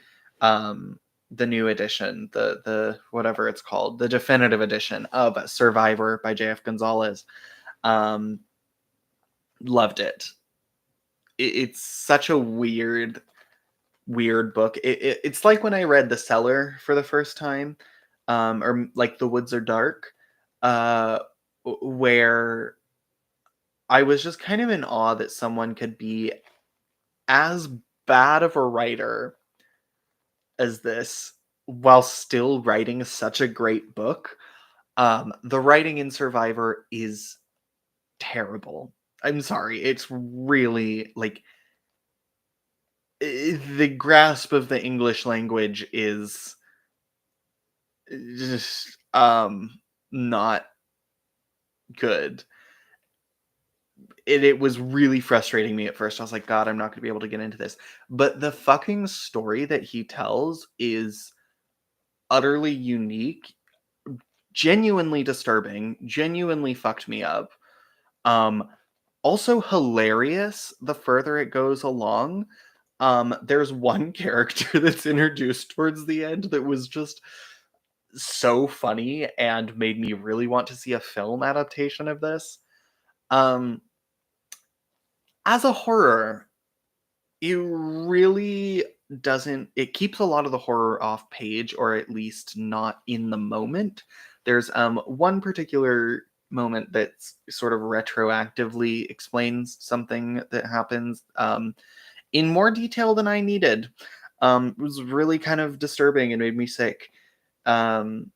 new edition, the whatever it's called, the definitive edition of Survivor by J.F. Gonzalez. Um, Loved it. It's such a weird book. It's like when I read The Cellar for the first time, or like The Woods Are Dark, uh, where I was just kind of in awe that someone could be as bad of a writer as this while still writing such a great book. The writing in Survivor is terrible. I'm sorry. It's really, like, the grasp of the English language is just not good. It was really frustrating me at first. I was like, God, I'm not going to be able to get into this. But the fucking story that he tells is utterly unique, genuinely disturbing, genuinely fucked me up. Um, Also hilarious the further it goes along. There's one character that's introduced towards the end that was just so funny and made me really want to see a film adaptation of this. Um, as a horror, it really doesn't it keeps a lot of the horror off page, or at least not in the moment. There's one particular moment that's sort of retroactively explains something that happens in more detail than I needed. It was really kind of disturbing and made me sick. Um,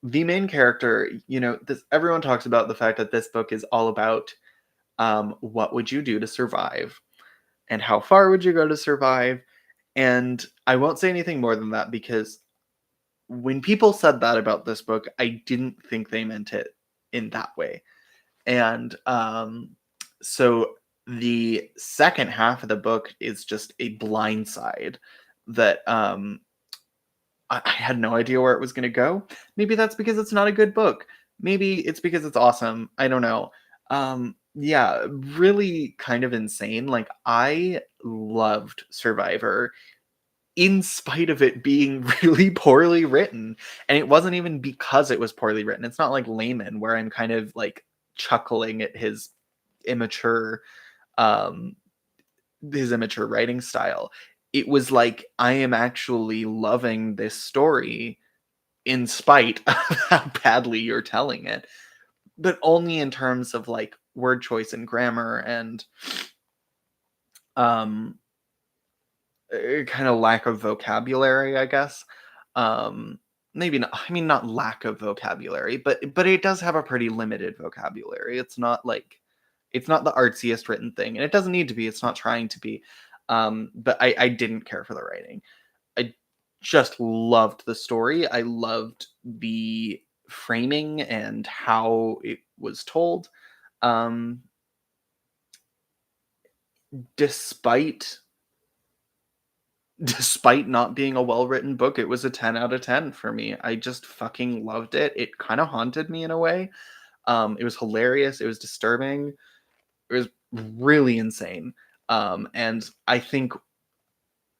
the main character, this everyone talks about the fact that this book is all about what would you do to survive and how far would you go to survive. And I won't say anything more than that because when people said that about this book, I didn't think they meant it in that way. And so the second half of the book is just a blindside that I had no idea where it was going to go. Maybe that's because it's not a good book. Maybe it's because it's awesome. I don't know. Yeah, really kind of insane. Like, I loved Survivor in spite of it being really poorly written. And it wasn't even because it was poorly written. It's not like Layman, where I'm kind of like chuckling at immature um his immature writing style. It was like I am actually loving this story in spite of how badly you're telling it, but only in terms of like word choice and grammar and um kind of lack of vocabulary, I guess. Um, Maybe not. I mean, not lack of vocabulary, but it does have a pretty limited vocabulary. It's not the artsiest written thing, and it doesn't need to be. It's not trying to be. But I didn't care for the writing. I just loved the story. I loved the framing and how it was told. Um, despite Despite not being a well-written book, it was a 10 out of 10 for me. I just fucking loved it. It kinda haunted me in a way. It was hilarious, it was disturbing, it was really insane. And I think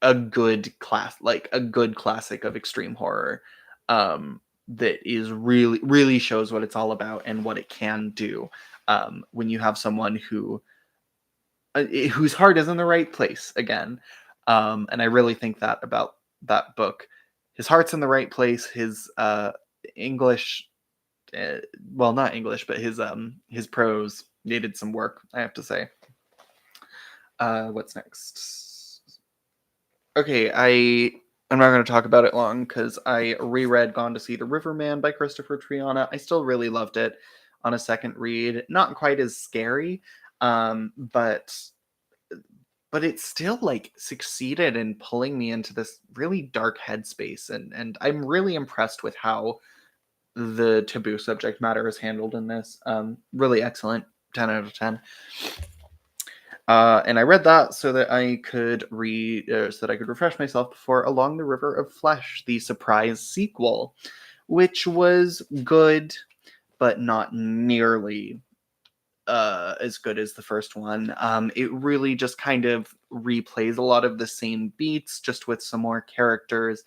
a good classic of extreme horror, that is really shows what it's all about and what it can do, when you have someone whose heart is in the right place again. And I really think that about that book. His heart's in the right place. His English, uh, well, not English, but his prose needed some work, I have to say. What's next? Okay, I'm not going to talk about it long because I reread Gone to See the Riverman by Christopher Triana. I still really loved it on a second read. Not quite as scary, but it still like succeeded in pulling me into this really dark headspace, and I'm really impressed with how the taboo subject matter is handled in this. Really excellent, 10 out of 10. And I read that so that I could refresh myself before Along the River of Flesh, the surprise sequel, which was good but not nearly as good as the first one. It really just kind of replays a lot of the same beats, just with some more characters.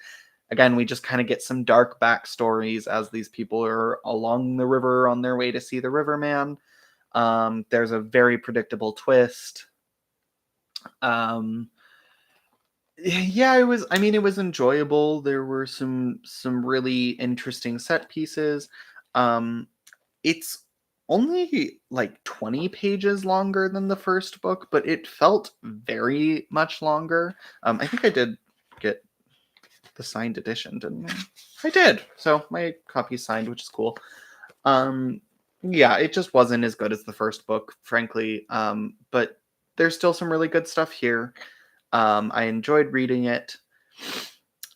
Again, we just kind of get some dark backstories as these people are along the river on their way to see the Riverman. There's a very predictable twist. Um, yeah, it was. I mean, it was enjoyable. There were some really interesting set pieces. Um, It's only like 20 pages longer than the first book, but it felt very much longer. I think I did get the signed edition, didn't I? I did. So my copy's signed, which is cool. Um, yeah, it just wasn't as good as the first book, frankly. But there's still some really good stuff here. I enjoyed reading it.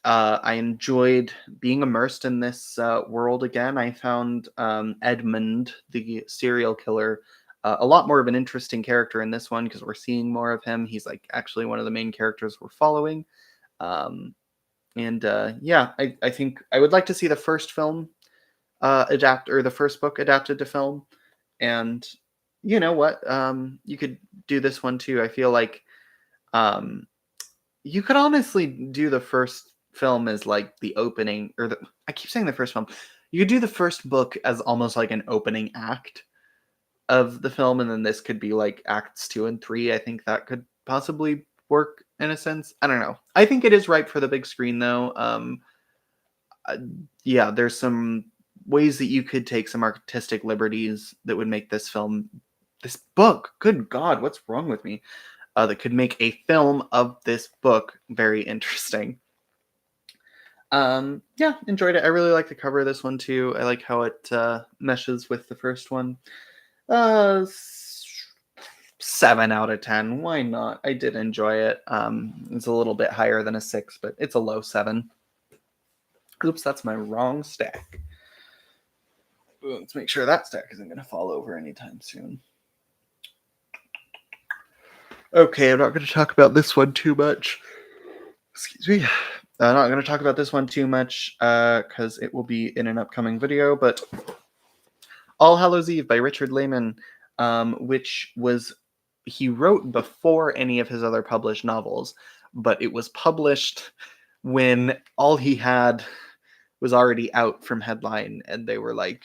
I enjoyed being immersed in this world again. I found Edmund, the serial killer, a lot more of an interesting character in this one because we're seeing more of him. He's like actually one of the main characters we're following. And yeah, I think I would like to see the first film. the first book adapted to film. And you know what? You could do this one too. I feel like um, you could honestly do the first film as like the opening, or I keep saying the first film. You could do the first book as almost like an opening act of the film, and then this could be like acts 2 and 3. I think that could possibly work in a sense. I don't know. I think it is ripe for the big screen though. Uh, yeah, there's some ways that you could take some artistic liberties that would make this book. Good God, what's wrong with me? That could make a film of this book very interesting. Yeah, enjoyed it. I really like the cover of this one too. I like how it meshes with the first one. 7 out of 10. Why not? I did enjoy it. It's a little bit higher than a 6, but it's a low 7. Oops, that's my wrong stack. Let's make sure that stack isn't going to fall over anytime soon. Okay, I'm not going to talk about this one too much. Excuse me. I'm not going to talk about this one too much because it will be in an upcoming video, but All Hallows Eve by Richard Lehman, which he wrote before any of his other published novels, but it was published when all he had was already out from Headline, and they were like,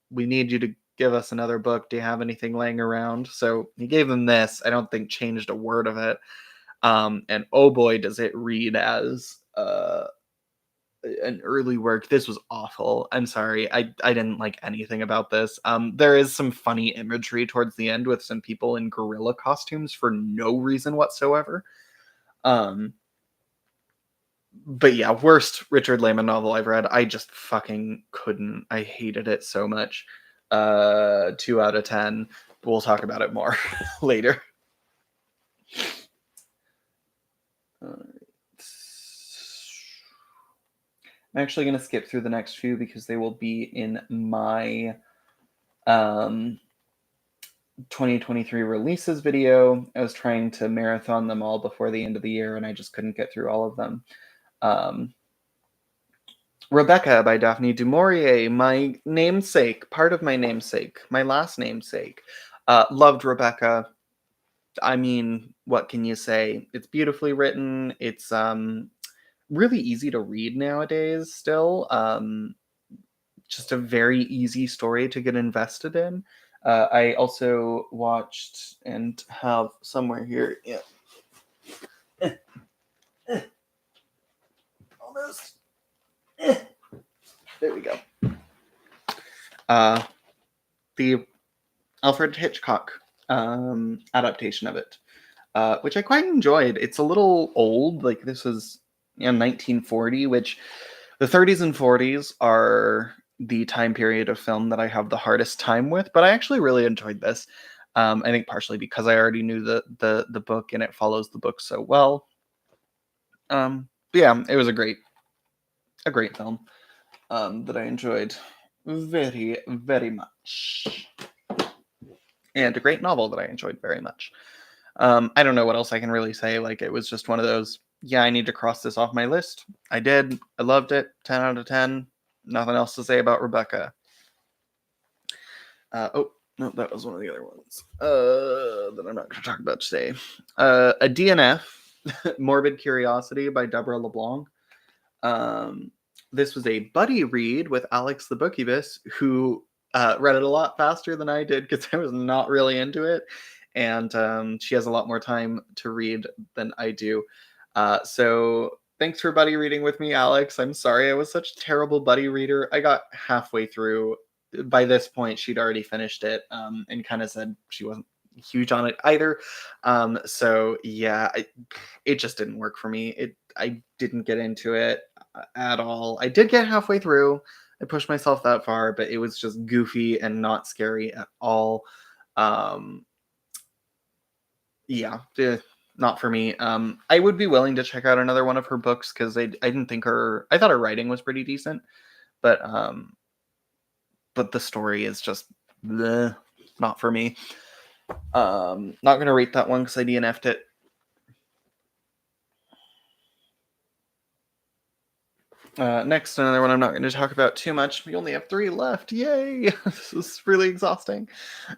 we need you to give us another book. Do you have anything laying around? So he gave them this. I don't think changed a word of it. And oh boy, does it read as an early work. This was awful. I'm sorry. I didn't like anything about this. There is some funny imagery towards the end with some people in gorilla costumes for no reason whatsoever. But yeah, worst Richard Lehman novel I've read. I just fucking couldn't. I hated it so much. 2 out of 10. We'll talk about it more later. I'm actually going to skip through the next few because they will be in my 2023 releases video. I was trying to marathon them all before the end of the year, and I just couldn't get through all of them. Rebecca by Daphne du Maurier, my namesake, part of my namesake, my last namesake. Loved Rebecca. I mean, what can you say? It's beautifully written. It's really easy to read nowadays still. Just a very easy story to get invested in. I also watched and have somewhere here. Yeah. Almost. There we go. The Alfred Hitchcock adaptation of it, which I quite enjoyed. It's a little old. Like this was 1940, which the 30s and 40s are the time period of film that I have the hardest time with. But I actually really enjoyed this. I think partially because I already knew the book and it follows the book so well. But yeah, it was a great film that I enjoyed very, very much. And a great novel that I enjoyed very much. I don't know what else I can really say. Like, it was just one of those, yeah, I need to cross this off my list. I did. I loved it. 10 out of 10. Nothing else to say about Rebecca. Oh, no, that was one of the other ones that I'm not going to talk about today. A DNF, Morbid Curiosity by Deborah LeBlanc. This was a buddy read with Alex the Bookibus, who read it a lot faster than I did because I was not really into it. And she has a lot more time to read than I do. So thanks for buddy reading with me, Alex. I'm sorry I was such a terrible buddy reader. I got halfway through. By this point, she'd already finished it and kind of said she wasn't huge on it either. So yeah, it just didn't work for me. I didn't get into it at all. I did get halfway through. I pushed myself that far, but it was just goofy and not scary at all. Yeah, not for me. I would be willing to check out another one of her books because I didn't think I thought her writing was pretty decent, but the story is just bleh, not for me. Not gonna rate that one because I DNF'd it. Next, another one I'm not going to talk about too much. We only have three left. Yay! This is really exhausting.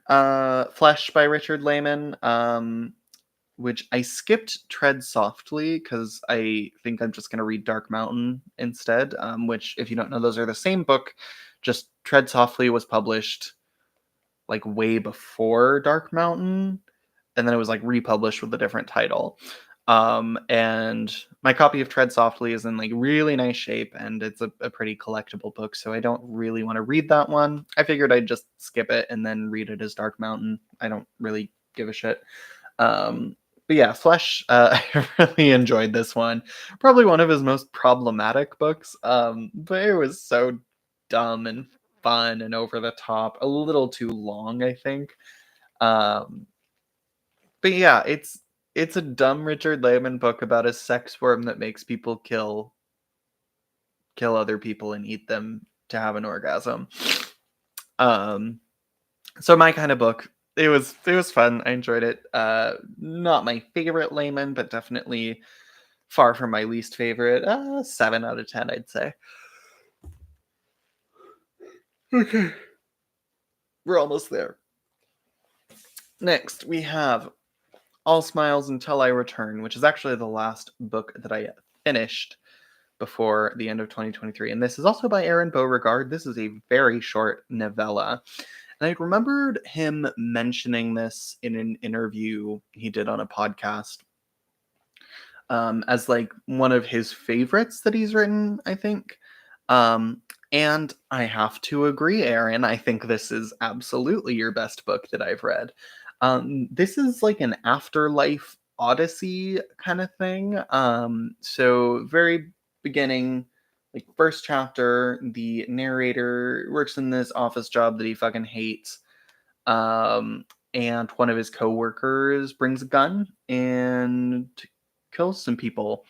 Flesh by Richard Lehman, which I skipped Tread Softly because I think I'm just going to read Dark Mountain instead. Which, if you don't know, those are the same book. Just Tread Softly was published like way before Dark Mountain, and then it was like republished with a different title. And my copy of Tread Softly is in like really nice shape, and it's a pretty collectible book, so I don't really want to read that one. I figured I'd just skip it and then read it as Dark Mountain. I don't really give a shit. But yeah, Flesh, I really enjoyed this one. Probably one of his most problematic books, but it was so dumb and fun and over the top. A little too long, I think. Um, but yeah, it's a dumb Richard Lehman book about a sex worm that makes people kill other people and eat them to have an orgasm. Um, so my kind of book. It was fun. I enjoyed it. Not my favorite Lehman, but definitely far from my least favorite. 7 out of 10, I'd say. Okay, we're almost there. Next, we have All Smiles Until I Return, which is actually the last book that I finished before the end of 2023. And this is also by Aaron Beauregard. This is a very short novella. And I remembered him mentioning this in an interview he did on a podcast, as like one of his favorites that he's written, I think. And I have to agree, Aaron. I think this is absolutely your best book that I've read. This is like an afterlife odyssey kind of thing. So very beginning, like first chapter, the narrator works in this office job that he fucking hates. And one of his coworkers brings a gun and kills some people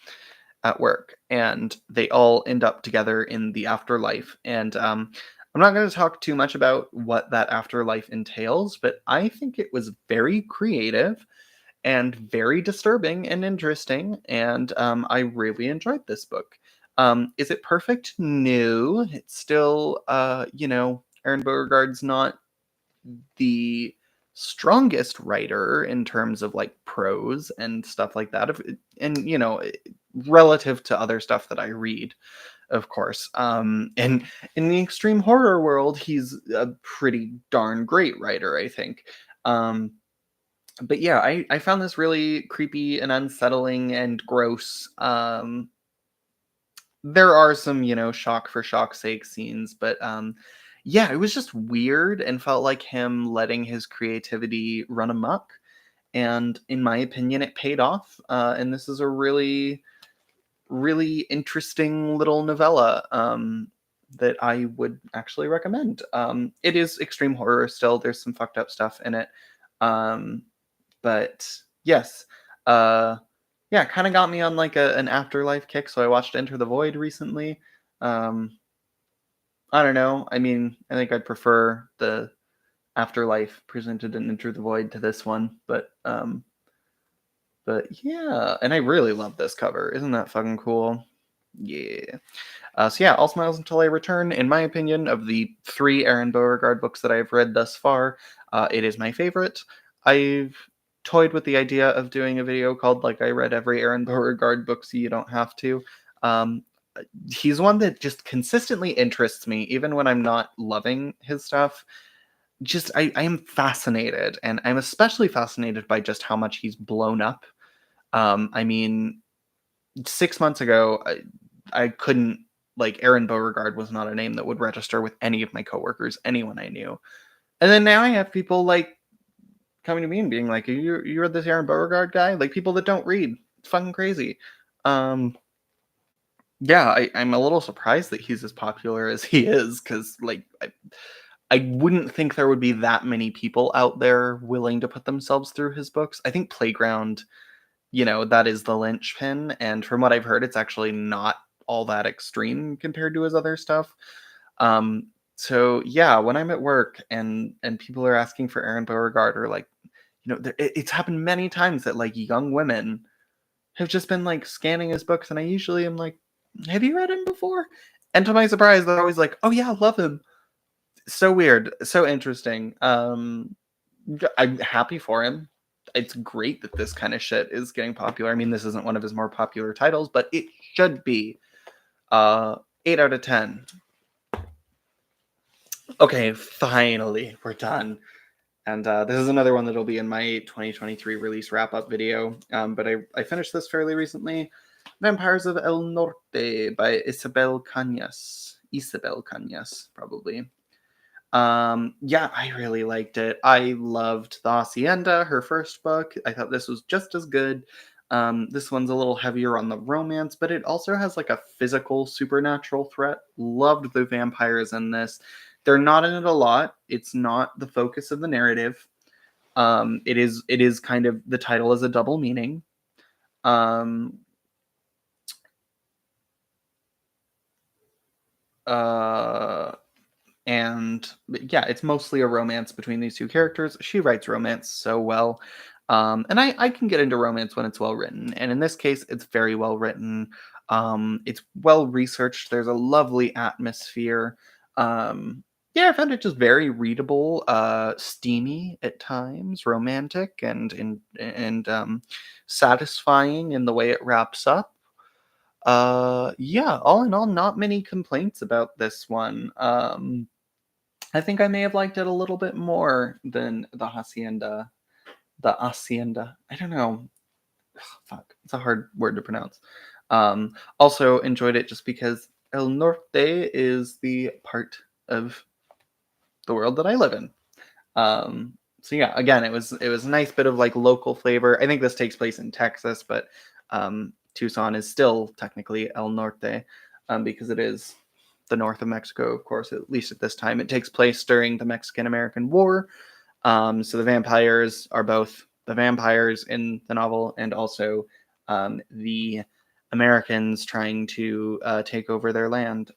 at work, and they all end up together in the afterlife. And I'm not going to talk too much about what that afterlife entails, but I think it was very creative and very disturbing and interesting, and I really enjoyed this book. Is it perfect? No. It's still, Aaron Beauregard's not the strongest writer in terms of like prose and stuff like that. And relative to other stuff that I read, of course. And in the extreme horror world, he's a pretty darn great writer, I think. But yeah, I found this really creepy and unsettling and gross. There are some, shock for shock's sake scenes, but yeah, it was just weird and felt like him letting his creativity run amok. And in my opinion, it paid off. And this is a really, really interesting little novella, that I would actually recommend. It is extreme horror still. There's some fucked up stuff in it. Um, but yes, uh, yeah, kind of got me on like an afterlife kick. So I watched Enter the Void recently. Um, I don't know. I mean, I think I'd prefer the afterlife presented in Enter the Void to this one, but yeah, and I really love this cover. Isn't that fucking cool? Yeah. So yeah, All Smiles Until I Return. In my opinion, of the 3 Aaron Beauregard books that I've read thus far, it is my favorite. I've toyed with the idea of doing a video called like I read every Aaron Beauregard book, so you don't have to. Um, he's one that just consistently interests me, even when I'm not loving his stuff. Just I am fascinated, and I'm especially fascinated by just how much he's blown up. I mean, 6 months ago, I couldn't, like, Aaron Beauregard was not a name that would register with any of my coworkers, anyone I knew. And then now I have people like coming to me and being like, you read this Aaron Beauregard guy? Like people that don't read. It's fucking crazy. Um, yeah, I'm a little surprised that he's as popular as he is, because like I wouldn't think there would be that many people out there willing to put themselves through his books. I think Playground, that is the linchpin. And from what I've heard, it's actually not all that extreme compared to his other stuff. So yeah, when I'm at work and people are asking for Aaron Beauregard, or like, it's happened many times that like young women have just been like scanning his books, and I usually am like, have you read him before? And to my surprise, they're always like, "Oh yeah, I love him." So weird, so interesting. I'm happy for him. It's great that this kind of shit is getting popular. I mean, this isn't one of his more popular titles, but it should be. 8 out of 10. Okay, finally, we're done. And this is another one that'll be in my 2023 release wrap up video. But I finished this fairly recently. Vampires of El Norte by Isabel Cañas. Isabel Cañas, probably. Yeah, I really liked it. I loved The Hacienda, her first book. I thought this was just as good. This one's a little heavier on the romance, but it also has like a physical supernatural threat. Loved the vampires in this. They're not in it a lot. It's not the focus of the narrative. It is kind of, the title is a double meaning. Um, uh, and yeah, it's mostly a romance between these two characters. She writes romance so well. And I can get into romance when it's well written. And in this case, it's very well written. It's well researched. There's a lovely atmosphere. Yeah, I found it just very readable, steamy at times, romantic, and satisfying in the way it wraps up. Yeah, all in all, not many complaints about this one. I think I may have liked it a little bit more than the Hacienda. The Hacienda. I don't know. Ugh, fuck. It's a hard word to pronounce. Also enjoyed it just because El Norte is the part of the world that I live in. So yeah, again, it was a nice bit of like local flavor. I think this takes place in Texas, but Tucson is still technically El Norte, because it is the north of Mexico, of course, at least at this time. It takes place during the Mexican-American War. So the vampires are both the vampires in the novel and also the Americans trying to take over their land.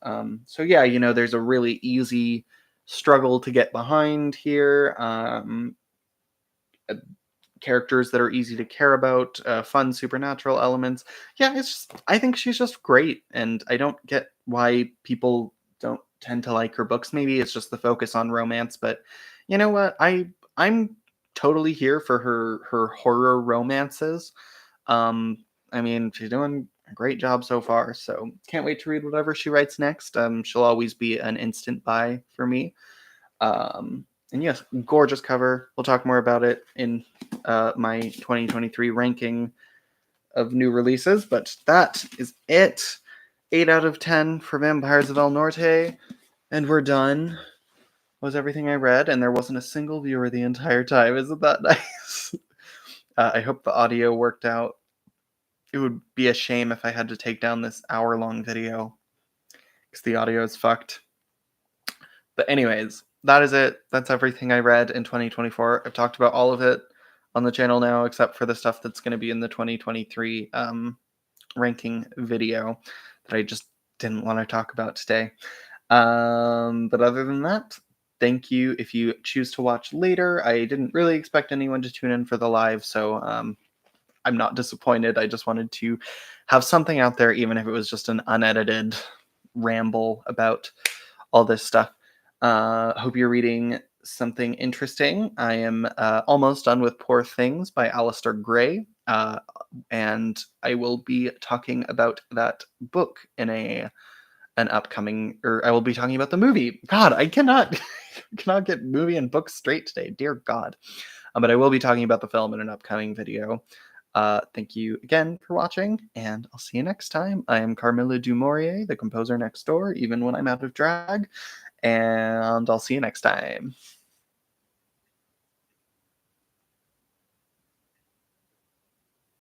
So yeah, there's a really easy struggle to get behind here. Uh, Characters that are easy to care about, fun supernatural elements. Yeah, I think she's just great, and I don't get why people don't tend to like her books. Maybe it's just the focus on romance, but you know what? I'm totally here for her horror romances. Um, I mean, she's doing a great job so far, so can't wait to read whatever she writes next. She'll always be an instant buy for me. And yes, gorgeous cover. We'll talk more about it in my 2023 ranking of new releases, but that is it. 8 out of 10 for Vampires of El Norte, and we're done. Was everything I read, and there wasn't a single viewer the entire time. Isn't that nice? I hope the audio worked out. It would be a shame if I had to take down this hour-long video because the audio is fucked. But anyways, that is it. That's everything I read in 2024. I've talked about all of it on the channel now, except for the stuff that's going to be in the 2023 ranking video that I just didn't want to talk about today. But other than that, thank you if you choose to watch later. I didn't really expect anyone to tune in for the live, so I'm not disappointed. I just wanted to have something out there, even if it was just an unedited ramble about all this stuff. Hope you're reading something interesting. I am almost done with Poor Things by Alistair Gray, and I will be talking about that book in an upcoming, or I will be talking about the movie. God, I cannot cannot get movie and book straight today. Dear God. But I will be talking about the film in an upcoming video. Thank you again for watching, and I'll see you next time. I am Carmilla Dumouriez, the composer next door, even when I'm out of drag, and I'll see you next time.